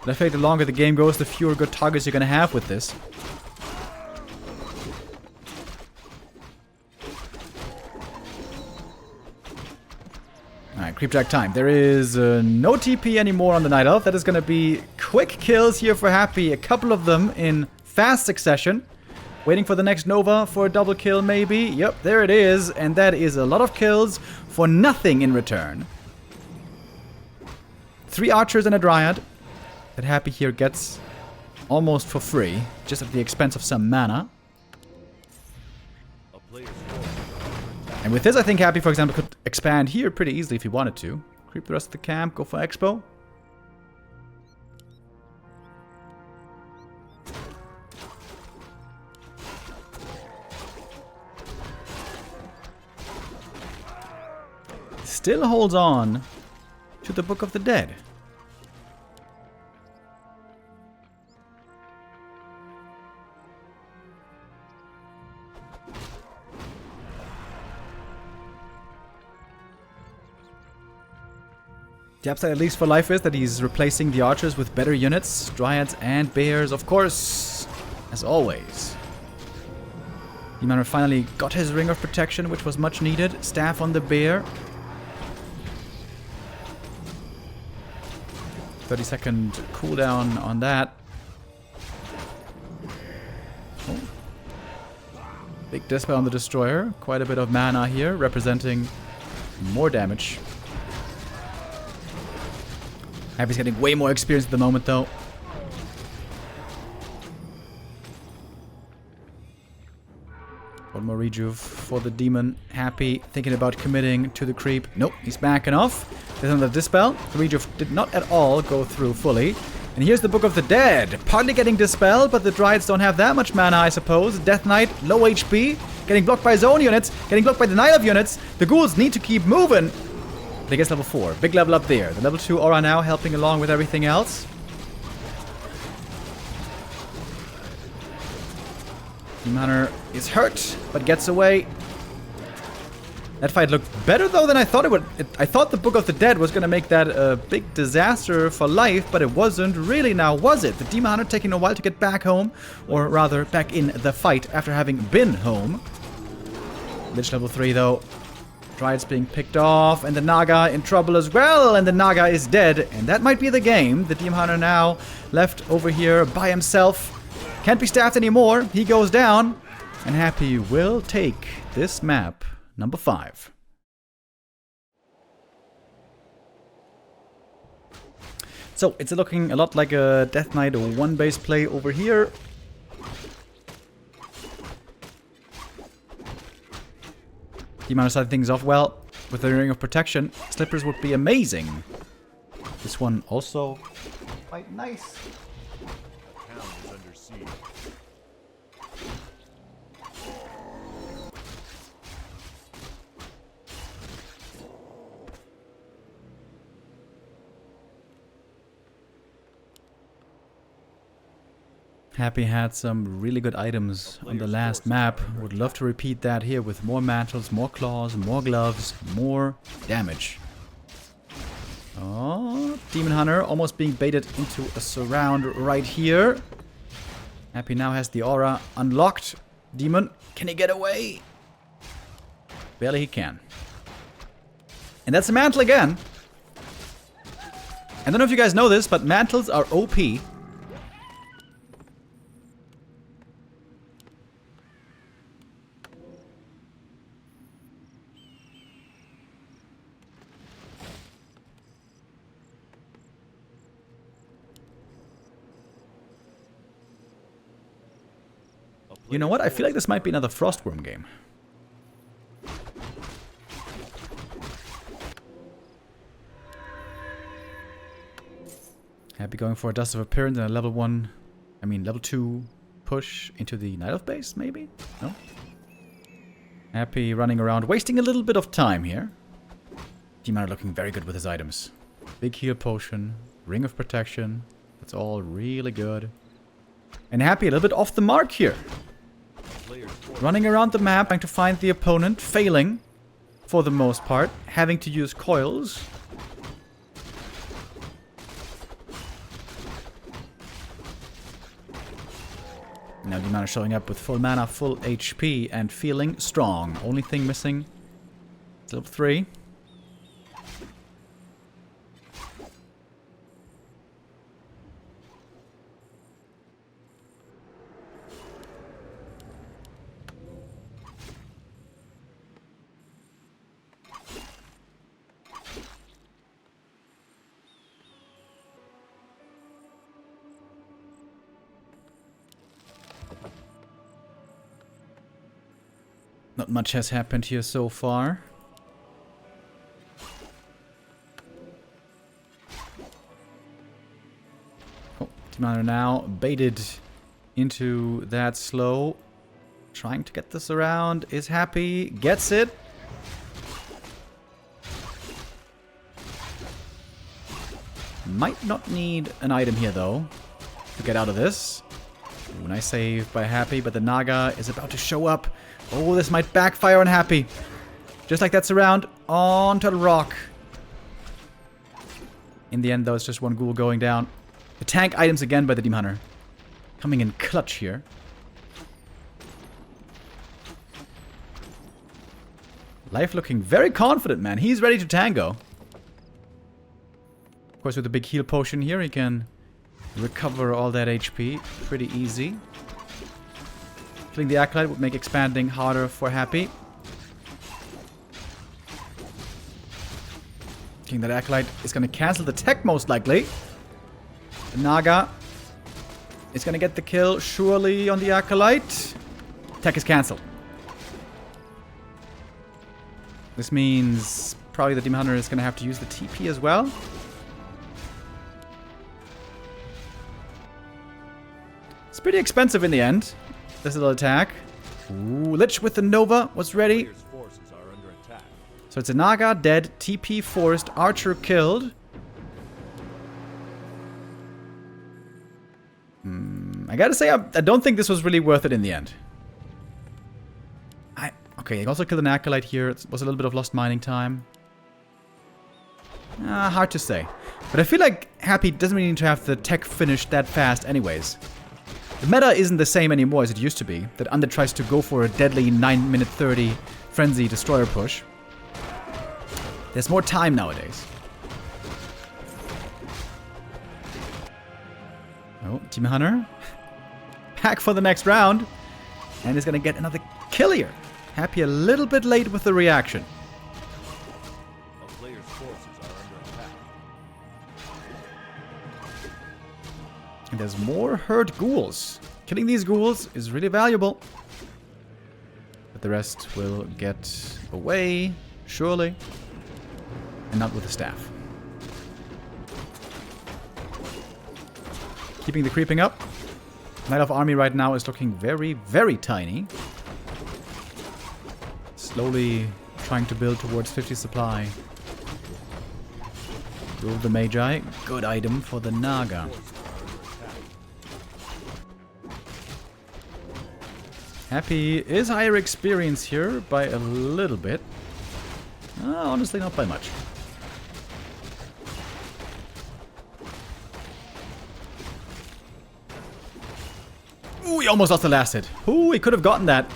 But I feel like the longer the game goes, the fewer good targets you're gonna have with this. Alright, Creepjack time. There is no TP anymore on the Night Elf. That is gonna be quick kills here for Happy. A couple of them in fast succession. Waiting for the next Nova for a double kill, maybe. Yep, there it is. And that is a lot of kills for nothing in return. 3 archers and a dryad that Happy here gets almost for free, just at the expense of some mana. And with this, I think Happy, for example, could expand here pretty easily if he wanted to. Creep the rest of the camp, go for Expo. Still holds on to the Book of the Dead. The upside, at least for life, is that he's replacing the archers with better units, dryads and bears, of course, as always. Demon finally got his ring of protection, which was much needed. Staff on the bear. 30-second cooldown on that. Oh. Big dispel on the destroyer. Quite a bit of mana here, representing more damage. Happy's getting way more experience at the moment, though. One more rejuve for the demon. Happy, thinking about committing to the creep. Nope, he's backing off. There's another dispel. The rejuve did not at all go through fully. And here's the Book of the Dead. Partly getting dispelled, but the Dryads don't have that much mana, I suppose. Death Knight, low HP. Getting blocked by zone units. Getting blocked by the Night Elf units. The ghouls need to keep moving. But he gets level 4. Big level up there. The level 2 aura now helping along with everything else. Demon Hunter is hurt, but gets away. That fight looked better, though, than I thought it would. I thought the Book of the Dead was going to make that a big disaster for life, but it wasn't really now, was it? The Demon Hunter taking a while to get back home, or rather, back in the fight after having been home. Lich level 3, though. Dryads being picked off, and the Naga in trouble as well, and the Naga is dead, and that might be the game. The Demon Hunter now left over here by himself. Can't be staffed anymore. He goes down, and Happy will take this map. Number 5. So, it's looking a lot like a Death Knight 1-base play over here. Demon started things off well with the Ring of Protection. Slippers would be amazing. This one also quite nice. Town is under siege. Happy had some really good items on the last map. Would love to repeat that here with more mantles, more claws, more gloves, more damage. Oh, Demon Hunter almost being baited into a surround right here. Happy now has the aura unlocked. Demon, can he get away? Barely he can. And that's a mantle again. I don't know if you guys know this, but mantles are OP. You know what? I feel like this might be another Frostworm game. Happy going for a Dust of Appearance and a level 2 push into the Night Elf base, maybe? No? Happy running around, wasting a little bit of time here. Demon looking very good with his items. Big heal potion, Ring of Protection. That's all really good. And Happy a little bit off the mark here. Running around the map, trying to find the opponent, failing for the most part, having to use coils. Now Demon is showing up with full mana, full HP, and feeling strong. Only thing missing is level 3. Not much has happened here so far. Oh, Timana now baited into that slow. Trying to get this around. Is happy. Gets it. Might not need an item here though to get out of this. Ooh, nice save by Happy, but the Naga is about to show up. Oh, this might backfire on Happy. Just like that surround onto the rock. In the end, though, it's just one ghoul going down. The tank items again by the Demon Hunter. Coming in clutch here. Life looking very confident, man. He's ready to tango. Of course, with a big heal potion here, he can recover all that HP pretty easy. Killing the Acolyte would make expanding harder for Happy. Killing that Acolyte is going to cancel the tech most likely. The Naga is going to get the kill surely on the Acolyte. Tech is cancelled. This means probably the Demon Hunter is going to have to use the TP as well. It's pretty expensive in the end. This little attack. Ooh, Lich with the Nova was ready. Forces are under attack. So it's a Naga dead, TP forced, Archer killed. I gotta say, I don't think this was really worth it in the end. Okay, he also killed an Acolyte here. It was a little bit of lost mining time. Hard to say. But I feel like Happy doesn't really need to have the tech finished that fast anyways. The meta isn't the same anymore as it used to be, that Undead tries to go for a deadly 9-minute 30 Frenzy Destroyer push. There's more time nowadays. Oh, Demon Hunter. Back for the next round. And is going to get another kill here. Happy a little bit late with the reaction. A player's forces are under attack. And there's more hurt ghouls. Killing these ghouls is really valuable. But the rest will get away, surely. And not with the staff. Keeping the creeping up. Knight of Army right now is looking very, very tiny. Slowly trying to build towards 50 supply. Rule the Magi. Good item for the Naga. Happy is higher experience here by a little bit. Honestly, not by much. Ooh, he almost lost the last hit. Ooh, he could have gotten that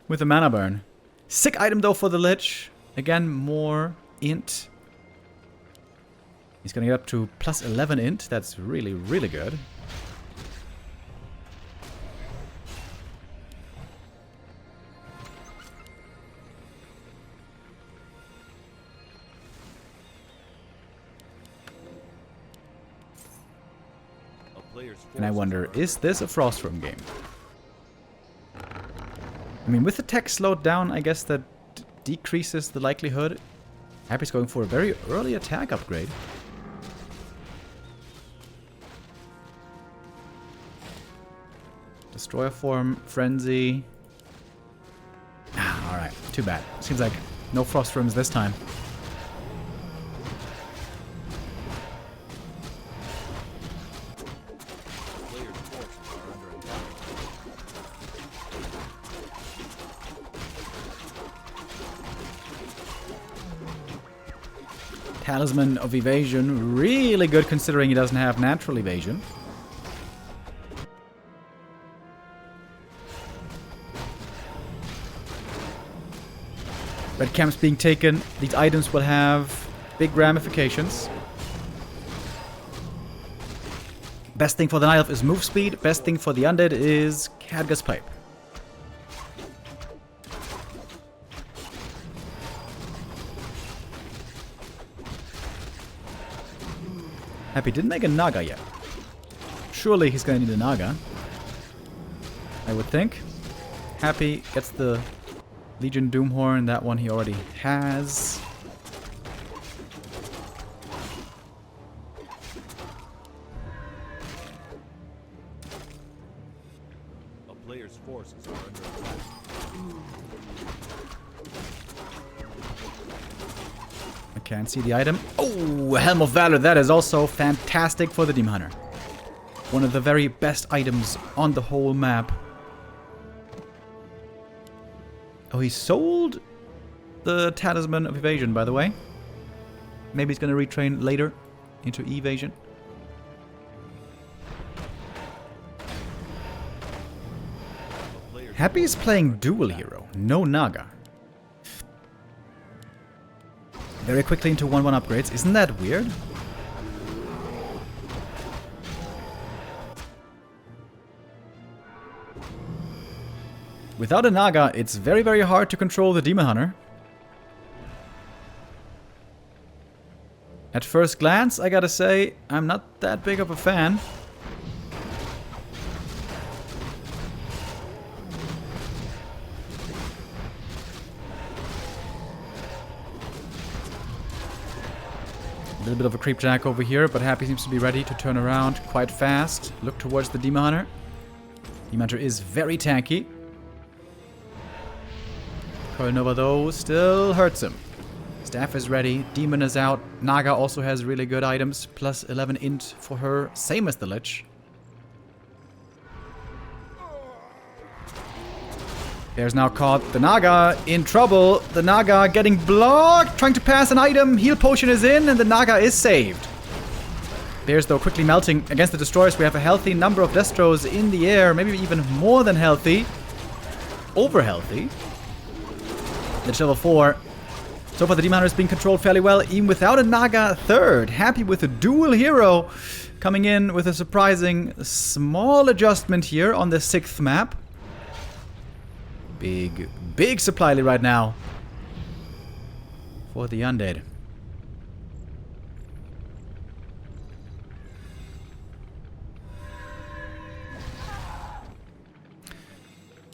with a mana burn. Sick item though for the Lich. Again, more int. He's gonna get up to plus 11 int. That's really, really good. And I wonder, is this a Frostworm game? I mean, with the tech slowed down, I guess that decreases the likelihood. Happy's going for a very early attack upgrade. Destroyer form, Frenzy. Alright, too bad. Seems like no Frostworms this time. Talisman of Evasion, really good considering he doesn't have natural evasion. Red camps being taken. These items will have big ramifications. Best thing for the Night Elf is move speed. Best thing for the Undead is Khadga's Pipe. Happy didn't make a Naga yet. Surely he's gonna need a Naga, I would think. Happy gets the Legion Doomhorn. That one he already has. A player's forces are under attack. I can't see the item. Oh, Helm of Valor. That is also fantastic for the Demon Hunter. One of the very best items on the whole map. Oh, he sold the Talisman of Evasion, by the way. Maybe he's going to retrain later into Evasion. Happy is playing dual hero, no Naga. Very quickly into 1-1 upgrades. Isn't that weird? Without a Naga, it's very, very hard to control the Demon Hunter. At first glance, I gotta say, I'm not that big of a fan. A little bit of a creep jack over here, but Happy seems to be ready to turn around quite fast. Look towards the Demon Hunter. Demon Hunter is very tanky. Coil Nova, though, still hurts him. Staff is ready. Demon is out. Naga also has really good items. Plus 11 int for her. Same as the Lich. Bear's now caught. The Naga in trouble. The Naga getting blocked. Trying to pass an item. Heal potion is in and the Naga is saved. Bears, though, quickly melting against the Destroyers. We have a healthy number of Destros in the air. Maybe even more than healthy. Over healthy. Lich level 4. So far the Demon Hunter is being controlled fairly well, even without a Naga third. Happy with a dual hero. Coming in with a surprising small adjustment here on the 6th map. Big, big supply lead right now for the Undead.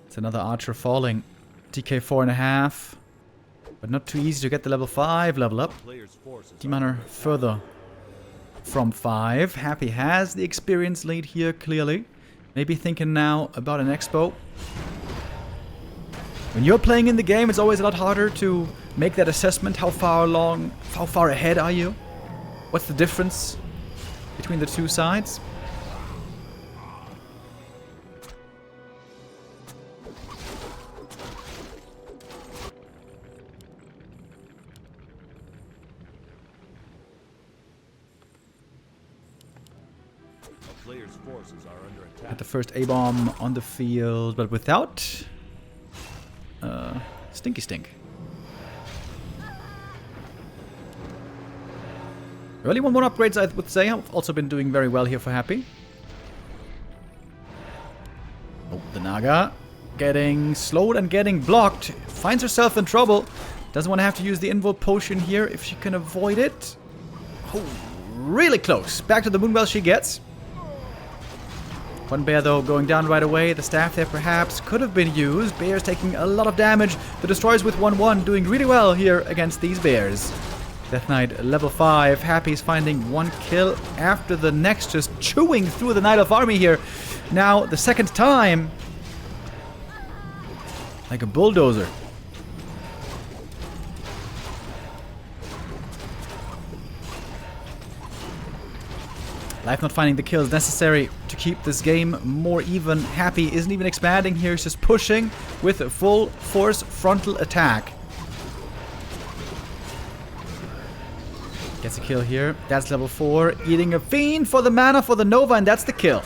It's another Archer falling. TK 4.5. But not too easy to get the level 5 level up. Demon Hunter further from 5. Happy has the experience lead here, clearly. Maybe thinking now about an expo. When you're playing in the game, it's always a lot harder to make that assessment. How far ahead are you? What's the difference between the two sides? At the first A-bomb on the field, but without Stinky Stink. Early 1-1 upgrades, I would say, have also been doing very well here for Happy. Oh, the Naga getting slowed and getting blocked. Finds herself in trouble. Doesn't want to have to use the Invoke Potion here if she can avoid it. Oh, really close. Back to the Moonwell she gets. One Bear, though, going down right away. The staff there perhaps could have been used. Bears taking a lot of damage. The Destroyers with 1-1 doing really well here against these Bears. Death Knight level 5. Happy's finding one kill after the next, just chewing through the Night Elf army here. Now, the second time. Like a bulldozer. Life not finding the kills necessary to keep this game more even. Happy isn't even expanding here. He's just pushing with a full force frontal attack. Gets a kill here. That's level 4. Eating a fiend for the mana for the Nova, and that's the kill.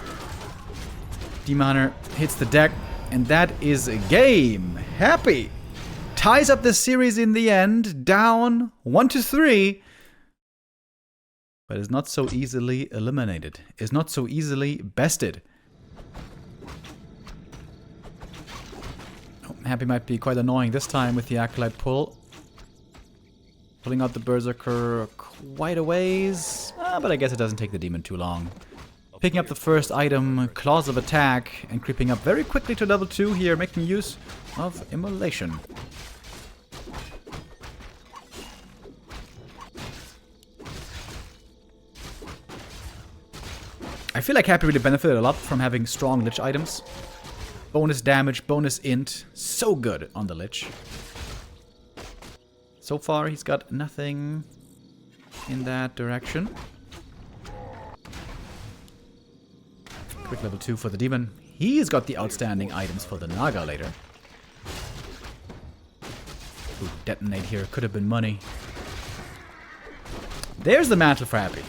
Demon Hunter hits the deck, and that is a game. Happy ties up this series in the end, down 1-3. But is not so easily eliminated. Is not so easily bested. Oh, Happy might be quite annoying this time with the Acolyte pull. Pulling out the Berserker quite a ways. But I guess it doesn't take the demon too long. Picking up the first item, Claws of Attack, and creeping up very quickly to level 2 here, making use of Immolation. I feel like Happy really benefited a lot from having strong Lich items. Bonus damage, bonus int, so good on the Lich. So far he's got nothing in that direction. Quick level 2 for the demon. He's got the outstanding items for the Naga later. Ooh, detonate here, could have been money. There's the mantle for Happy.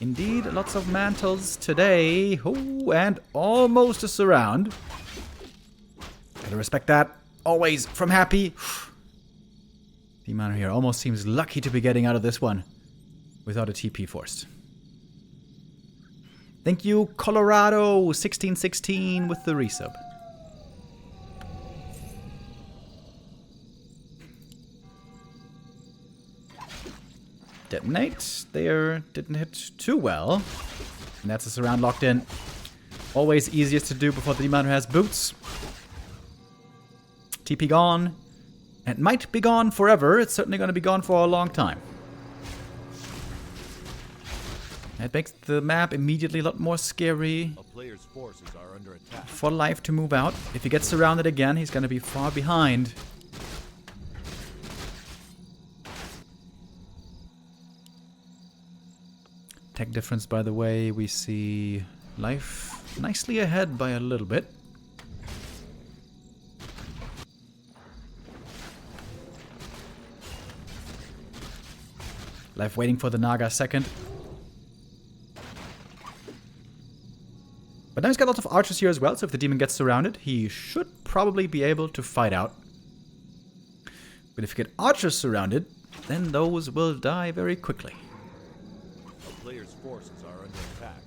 Indeed, lots of mantles today. Oh, and almost a surround. Gotta respect that. Always from Happy. Demon here almost seems lucky to be getting out of this one without a TP forced. Thank you, Colorado 1616 with the resub. Detonate. There didn't hit too well. And that's a surround locked in. Always easiest to do before the demon has boots. TP gone. And it might be gone forever. It's certainly going to be gone for a long time. That makes the map immediately a lot more scary. A player's forces are under attack. For Life to move out. If he gets surrounded again, he's going to be far behind. Tech difference, by the way, we see Life nicely ahead by a little bit. Life waiting for the Naga second. But now he's got lots of archers here as well, so if the demon gets surrounded, he should probably be able to fight out. But if you get archers surrounded, then those will die very quickly. A player's forces are under attack.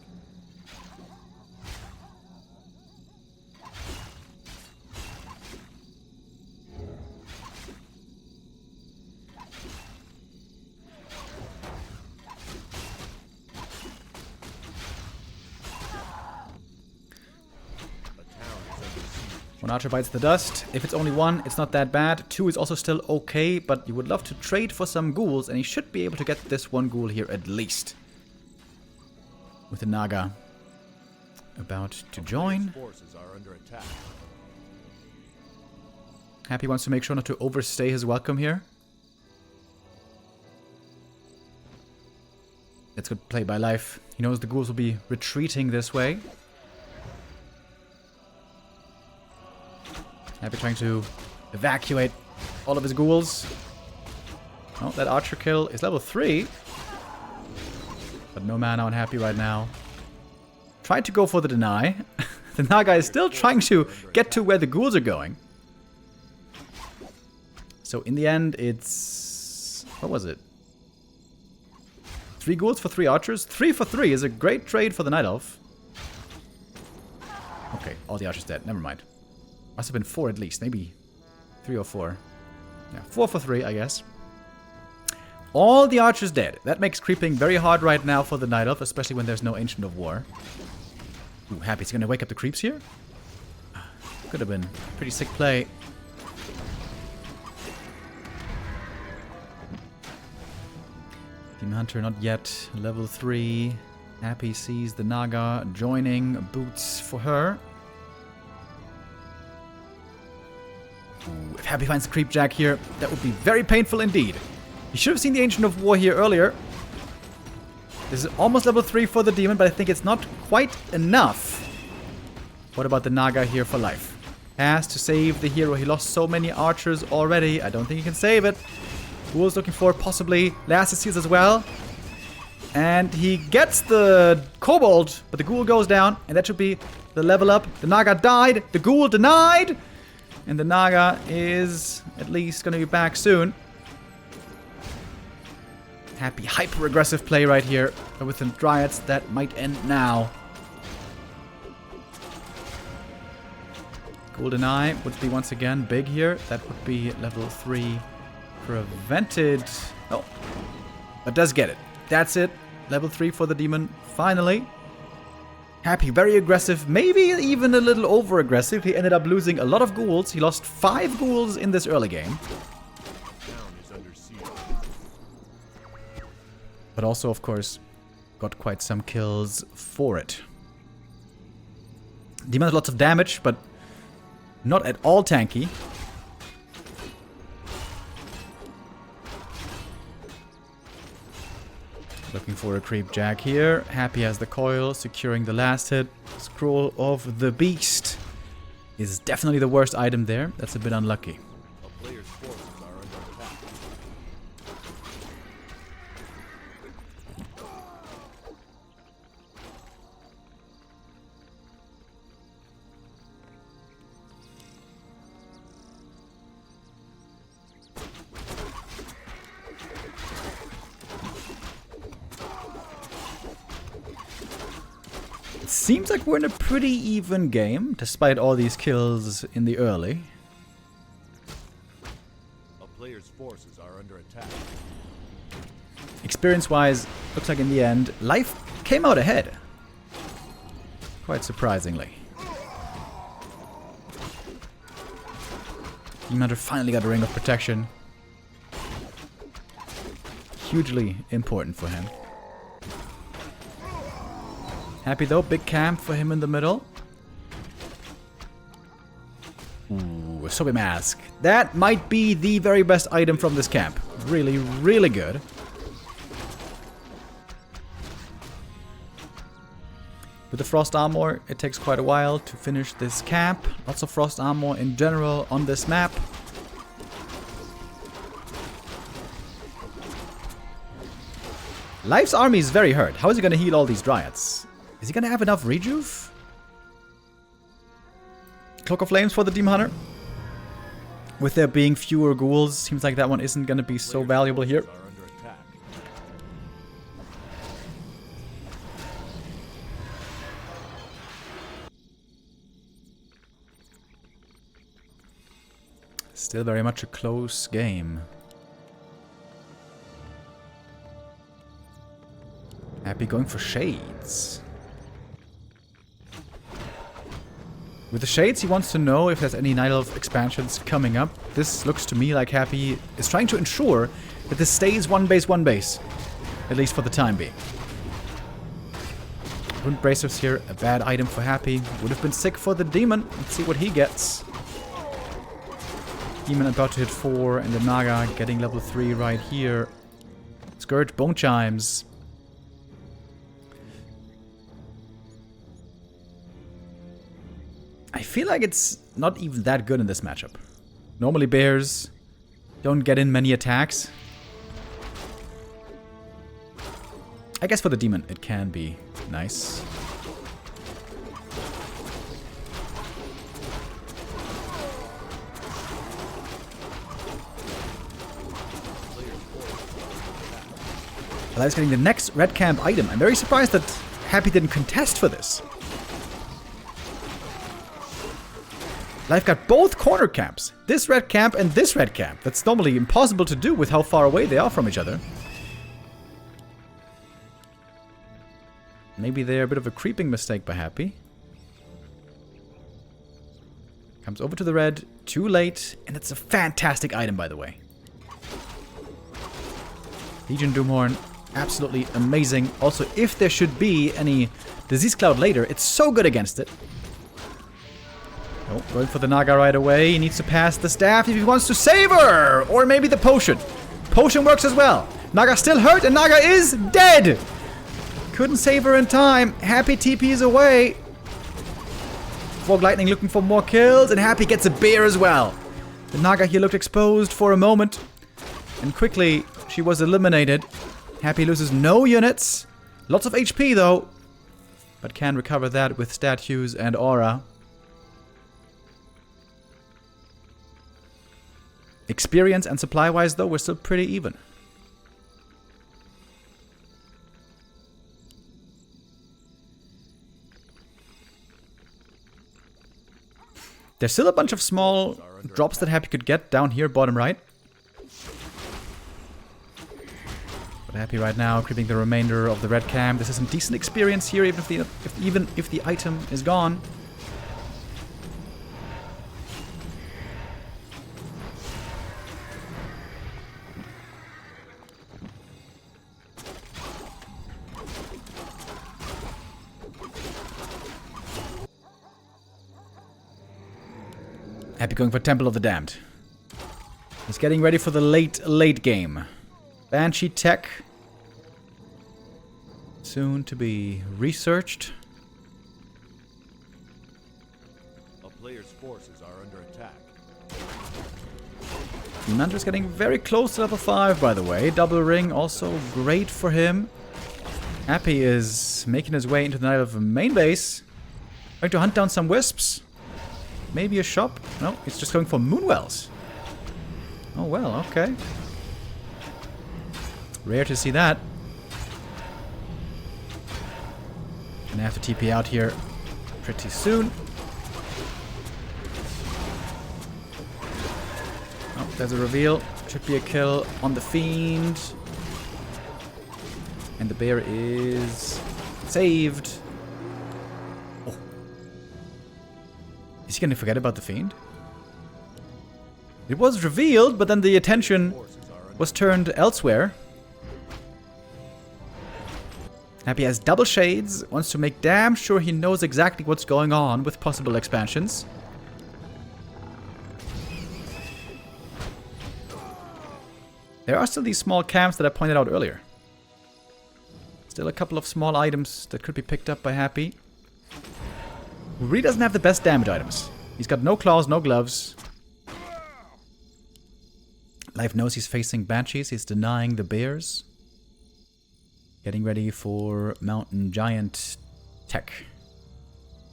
One archer bites the dust. If it's only one, it's not that bad. 2 is also still okay, but you would love to trade for some ghouls, and he should be able to get this one ghoul here at least. With the Naga about to join. Forces are under attack. Happy wants to make sure not to overstay his welcome here. That's good play by Life. He knows the ghouls will be retreating this way. Happy trying to evacuate all of his ghouls. Oh, that archer kill is level 3. But no mana on Happy right now. Tried to go for the deny. The Naga is still trying to get to where the ghouls are going. So in the end, it's... what was it? 3 ghouls for 3 archers? 3 for 3 is a great trade for the Night Elf. Okay, all the archers dead. Never mind. Must have been 4 at least. Maybe 3 or 4. Yeah, 4 for 3, I guess. All the archers dead. That makes creeping very hard right now for the Night Elf, especially when there's no Ancient of War. Ooh, Happy's gonna wake up the creeps here? Could have been pretty sick play. Demon Hunter not yet. Level 3. Happy sees the Naga joining. Boots for her. Ooh, if Happy finds the Creep Jack here, that would be very painful indeed. You should have seen the Ancient of War here earlier. This is almost level 3 for the demon, but I think it's not quite enough. What about the Naga here for Life? Has to save the hero. He lost so many archers already. I don't think he can save it. Ghoul's looking for possibly last seals as well. And he gets the Kobold, but the Ghoul goes down, and that should be the level up. The Naga died. The Ghoul denied. And the Naga is at least going to be back soon. Happy hyper-aggressive play right here. But with the Dryads, that might end now. Golden Eye would be once again big here. That would be level 3 prevented. Oh, but does get it. That's it. Level 3 for the demon. Finally. Happy, very aggressive. Maybe even a little over-aggressive. He ended up losing a lot of ghouls. He lost 5 ghouls in this early game. But also, of course, got quite some kills for it. Demon has lots of damage, but not at all tanky. Looking for a creep jack here. Happy has the coil, securing the last hit. Scroll of the Beast is definitely the worst item there. That's a bit unlucky. A player's forces are under attack. Seems like we're in a pretty even game, despite all these kills in the early. A player's forces are under attack. Experience-wise, looks like in the end, life came out ahead. Quite surprisingly. Demon Hunter finally got a ring of protection. Hugely important for him. Happy though, big camp for him in the middle. Ooh, Sobe Mask. That might be the very best item from this camp. Really, really good. With the Frost Armor, it takes quite a while to finish this camp. Lots of Frost Armor in general on this map. Life's army is very hurt. How is he going to heal all these Dryads? Is he going to have enough rejuve? Cloak of Flames for the Demon Hunter. With there being fewer ghouls, seems like that one isn't going to be so valuable here. Are under attack. Still very much a close game. Happy going for Shades. With the Shades, he wants to know if there's any Night Elf expansions coming up. This looks to me like Happy is trying to ensure that this stays one base. At least for the time being. Rune Bracers here, a bad item for Happy. Would have been sick for the Demon. Let's see what he gets. Demon about to hit 4, and the Naga getting level 3 right here. Scourge, Bone Chimes. I feel like it's not even that good in this matchup. Normally bears don't get in many attacks. I guess for the demon it can be nice. Eli's getting the next red camp item. I'm very surprised that Happy didn't contest for this. I've got both corner camps. This red camp and this red camp. That's normally impossible to do with how far away they are from each other. Maybe they're a bit of a creeping mistake by Happy. Comes over to the red, too late, and it's a fantastic item, by the way. Legion Doomhorn, absolutely amazing. Also, if there should be any Disease Cloud later, it's so good against it. Oh, going for the Naga right away. He needs to pass the staff if he wants to save her! Or maybe the potion. Potion works as well. Naga still hurt and Naga is dead! Couldn't save her in time. Happy TP's away. Fog Lightning looking for more kills, and Happy gets a bear as well. The Naga here looked exposed for a moment, and quickly she was eliminated. Happy loses no units. Lots of HP though, but can recover that with statues and aura. Experience and supply-wise, though, we're still pretty even. There's still a bunch of small drops that Happy could get down here, bottom right. But Happy right now, creeping the remainder of the red camp. This is some decent experience here, even if the item is gone. Happy going for Temple of the Damned. He's getting ready for the late game. Banshee tech. Soon to be researched. A player's forces are under attack. Mandra's getting very close to level 5, by the way. Double ring, also great for him. Happy is making his way into the night of main base. Going to hunt down some wisps. Maybe a shop? No, it's just going for Moonwells. Oh well, okay. Rare to see that. Gonna have to TP out here pretty soon. Oh, there's a reveal. Should be a kill on the Fiend. And the bear is saved. Oh. Is he gonna forget about the Fiend? It was revealed, but then the attention was turned elsewhere. Happy has double shades, wants to make damn sure he knows exactly what's going on with possible expansions. There are still these small camps that I pointed out earlier. Still a couple of small items that could be picked up by Happy. Who really doesn't have the best damage items. He's got no claws, no gloves. Life knows he's facing Banshees. He's denying the bears. Getting ready for Mountain Giant tech.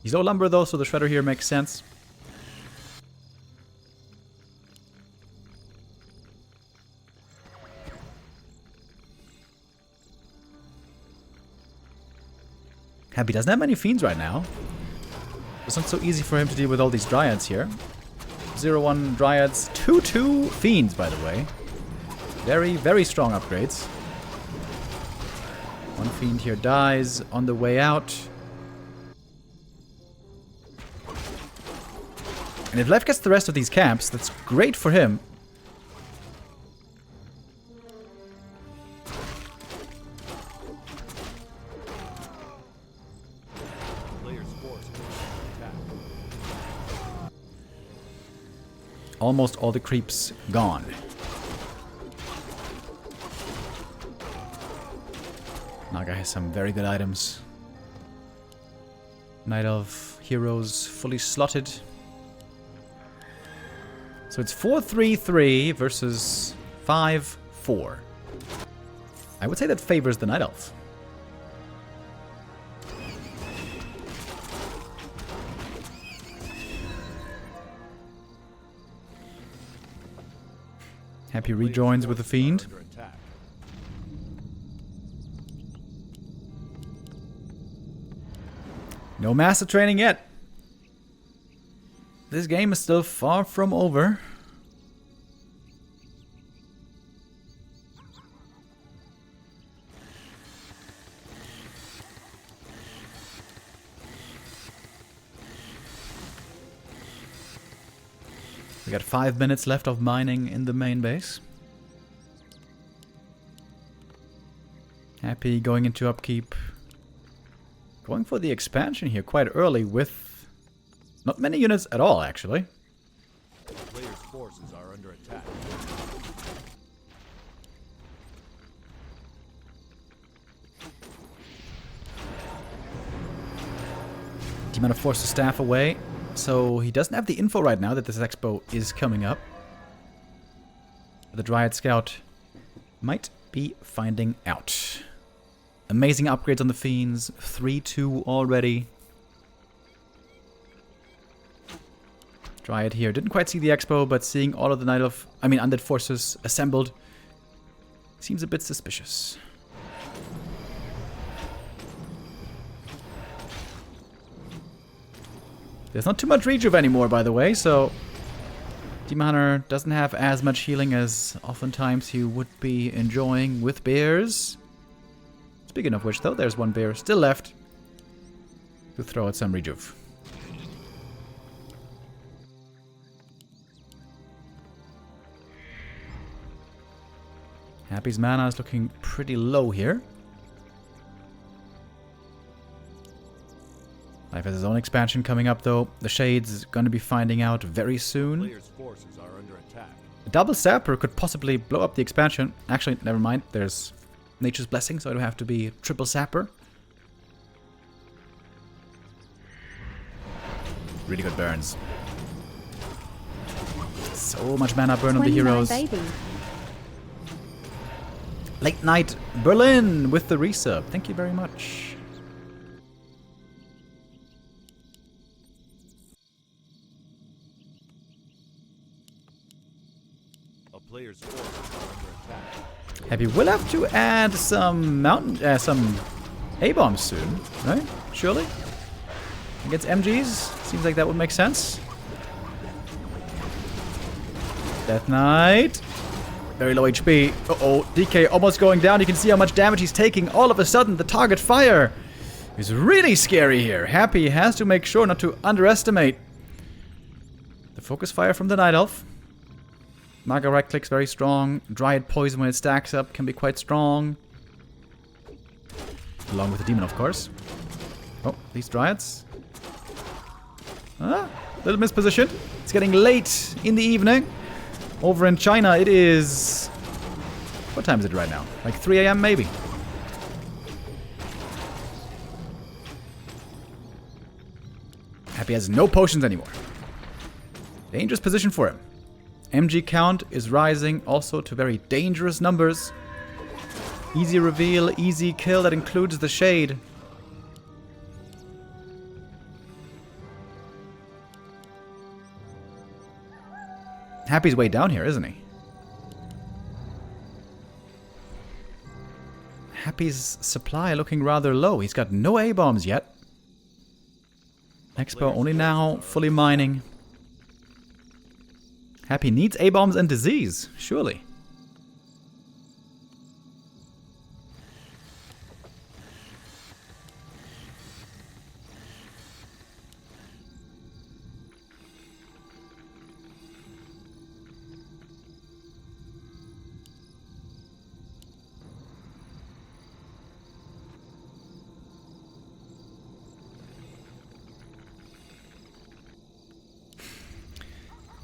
He's low lumber though, so the Shredder here makes sense. Happy doesn't have many Fiends right now. It's not so easy for him to deal with all these Dryads here. 0-1 Dryads, 2-2 Fiends, by the way. Very, very strong upgrades. One Fiend here dies on the way out. And if Life gets the rest of these camps, that's great for him. Almost all the creeps gone. Naga has some very good items. Knight of Heroes fully slotted. So it's 4-3-3 versus 5-4. I would say that favors the Night Elf. Happy rejoins with the Fiend. No master training yet. This game is still far from over. We got 5 minutes left of mining in the main base. Happy going into upkeep. Going for the expansion here quite early with not many units at all, actually. The player's forces are under attack. Demon of Force the staff away. So he doesn't have the info right now that this expo is coming up. The Dryad Scout might be finding out. Amazing upgrades on the Fiends. 3-2 already. Dryad here. Didn't quite see the expo, but seeing all of the undead forces assembled seems a bit suspicious. There's not too much rejuve anymore, by the way, so Demon Hunter doesn't have as much healing as oftentimes he would be enjoying with bears. Speaking of which, though, there's one bear still left to throw out some rejuve. Happy's mana is looking pretty low here. Life has his own expansion coming up, though. The Shade's going to be finding out very soon. Players' forces are under attack. A double Sapper could possibly blow up the expansion. Actually, never mind. There's Nature's Blessing, so I don't have to be triple Sapper. Really good burns. So much mana burn on the heroes. Baby. Late Night Berlin with the resub. Thank you very much. A player's forces are under attack. Happy. We'll have to add some some A-bombs soon, right? Surely? Against MGs? Seems like that would make sense. Death Knight. Very low HP. Uh-oh. DK almost going down. You can see how much damage he's taking. All of a sudden, the target fire is really scary here. Happy has to make sure not to underestimate the focus fire from the Night Elf. Maga right click's very strong. Dryad Poison when it stacks up can be quite strong. Along with the Demon, of course. Oh, these Dryads. Little mispositioned. It's getting late in the evening. Over in China, it is... What time is it right now? Like 3 AM maybe. Happy has no potions anymore. Dangerous position for him. MG count is rising also to very dangerous numbers. Easy reveal, easy kill, that includes the Shade. Happy's way down here, isn't he? Happy's supply looking rather low. He's got no A-bombs yet. Expo only now fully mining. Happy needs A-bombs and disease, surely.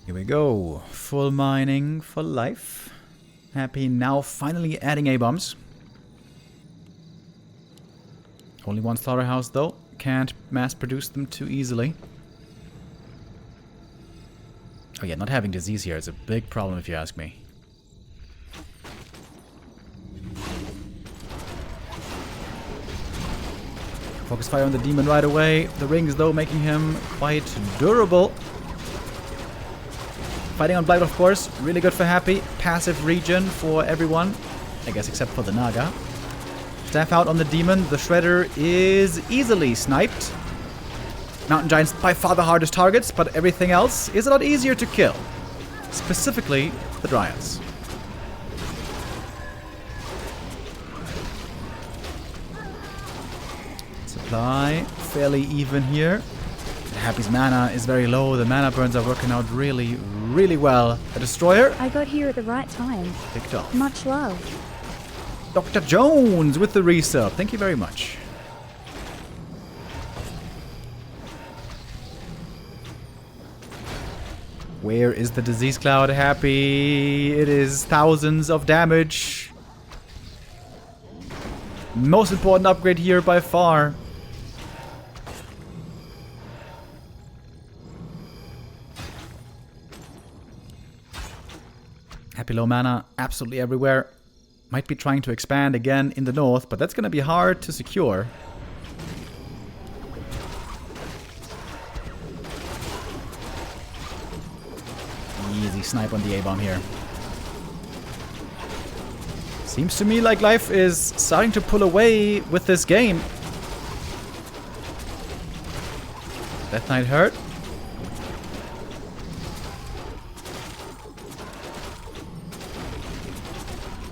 Here we go. Full mining for life. Happy now finally adding A-bombs. Only one slaughterhouse though. Can't mass produce them too easily. Oh yeah, not having disease here is a big problem if you ask me. Focus fire on the demon right away. The rings though making him quite durable. Fighting on Blight, of course, really good for Happy. Passive regen for everyone, I guess except for the Naga. Staff out on the Demon. The Shredder is easily sniped. Mountain Giants by far the hardest targets, but everything else is a lot easier to kill. Specifically, the Dryads. Supply fairly even here. Happy's mana is very low. The mana burns are working out really, really well. A Destroyer. I got here at the right time. Picked off. Much love. Dr. Jones with the resub. Thank you very much. Where is the Disease Cloud? Happy. It is thousands of damage. Most important upgrade here by far. Happy low mana, absolutely everywhere. Might be trying to expand again in the north, but that's going to be hard to secure. snipe on the A-bomb here. Seems to me like Life is starting to pull away with this game. Death Knight hurt.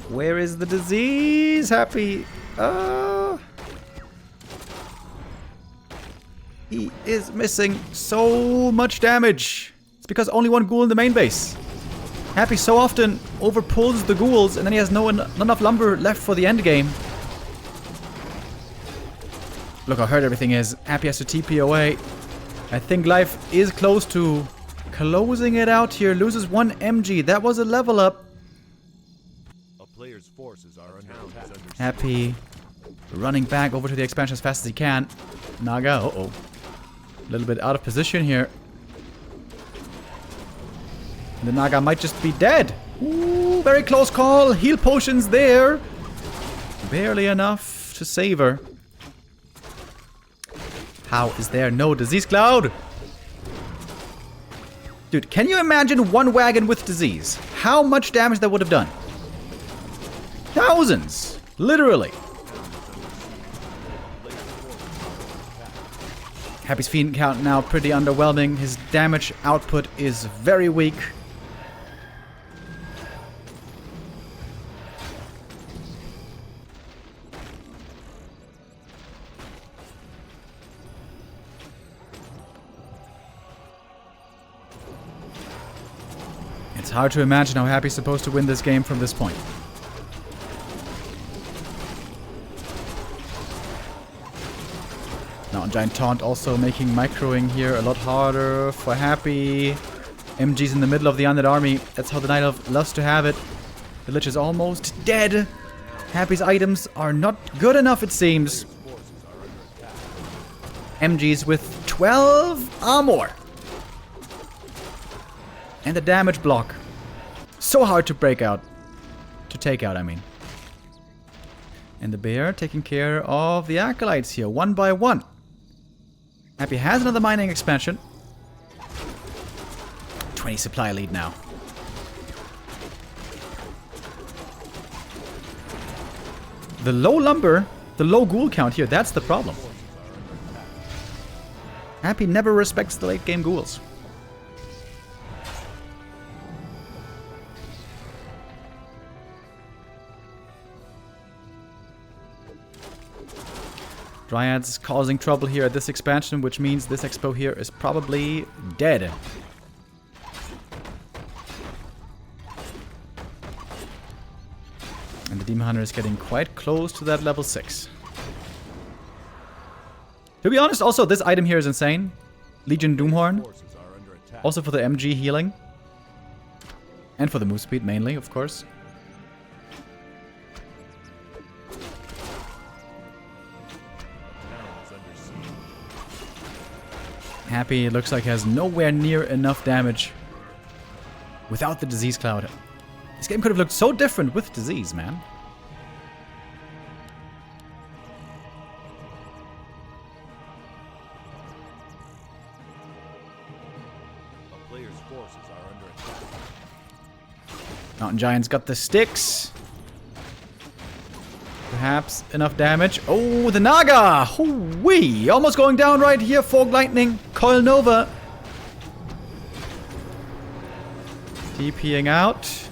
Where is the disease? Happy. He is missing so much damage. It's because only one ghoul in the main base. Happy so often overpulls the ghouls and then he has not enough lumber left for the end game. Look how hurt everything is. Happy has to TP away. I think Life is close to closing it out here. Loses one MG. That was a level up. A player's forces are under attack. Happy running back over to the expansion as fast as he can. Naga, uh-oh. A little bit out of position here. The Naga might just be dead. Ooh, very close call. Heal potions there. Barely enough to save her. How is there no disease cloud? Dude, can you imagine one wagon with disease? How much damage that would have done? Thousands. Literally. Happy's fiend count now pretty underwhelming. His damage output is very weak. It's hard to imagine how Happy's supposed to win this game from this point. Now, Giant Taunt also making microing here a lot harder for Happy. MG's in the middle of the undead army. That's how the Night Elf loves to have it. The Lich is almost dead. Happy's items are not good enough, it seems. MG's with 12 armor. And the damage block. So hard to break out. To take out, I mean. And the bear taking care of the acolytes here, one by one. Happy has another mining expansion. 20 supply lead now. The low lumber, the low ghoul count here, that's the problem. Happy never respects the late game ghouls. Dryads causing trouble here at this expansion, which means this expo here is probably dead. And the Demon Hunter is getting quite close to that level 6. To be honest, also, this item here is insane. Legion Doomhorn. Also for the MG healing. And for the move speed, mainly, of course. Happy, it looks like, has nowhere near enough damage without the disease cloud. This game could have looked so different with disease, man. A player's forces are under attack. Mountain Giant's got the sticks. Perhaps enough damage. Oh, the Naga! Hoo-wee! Almost going down right here. Fog Lightning. Coil Nova. TPing out.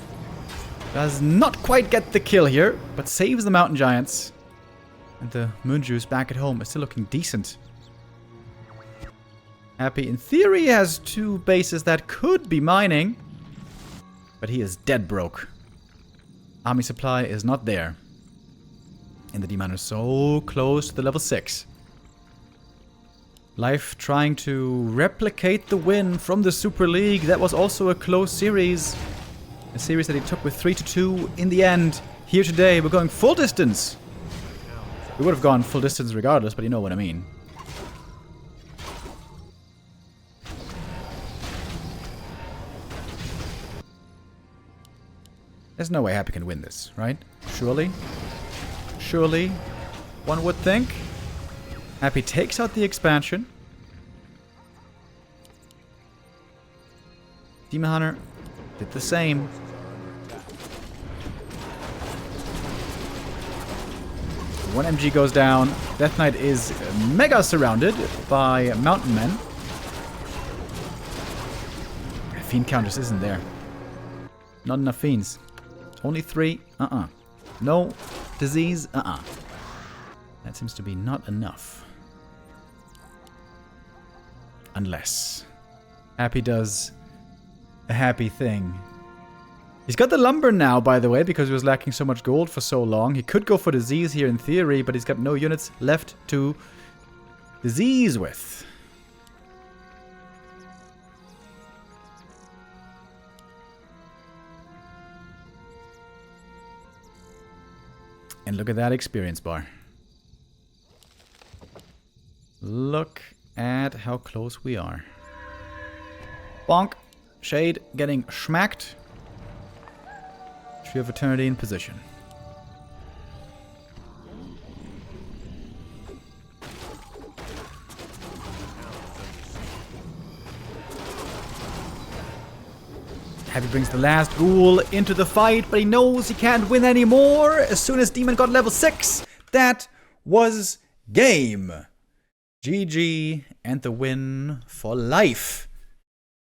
Does not quite get the kill here, but saves the Mountain Giants. And the Moonjuice back at home is still looking decent. Happy, in theory, has two bases that could be mining. But he is dead broke. Army supply is not there. And the Demon is so close to the level 6. Life trying to replicate the win from the Super League. That was also a close series. A series that he took with 3-2 in the end. Here today, we're going full distance. We would have gone full distance regardless, but you know what I mean. There's no way Happy can win this, right? Surely? Surely, one would think. Happy takes out the expansion. Demon Hunter did the same. One MG goes down. Death Knight is mega surrounded by mountain men. Fiend counters isn't there. Not enough fiends. Only 3. No disease. That seems to be not enough. Unless Happy does a happy thing. He's got the lumber now, by the way, because he was lacking so much gold for so long. He could go for disease here in theory, but he's got no units left to disease with. And look at that experience bar. Look at how close we are. Bonk. Shade getting schmacked. Tree of Eternity in position. Happy brings the last ghoul into the fight, but he knows he can't win anymore. As soon as Demon got level 6, that was game. GG and the win for life.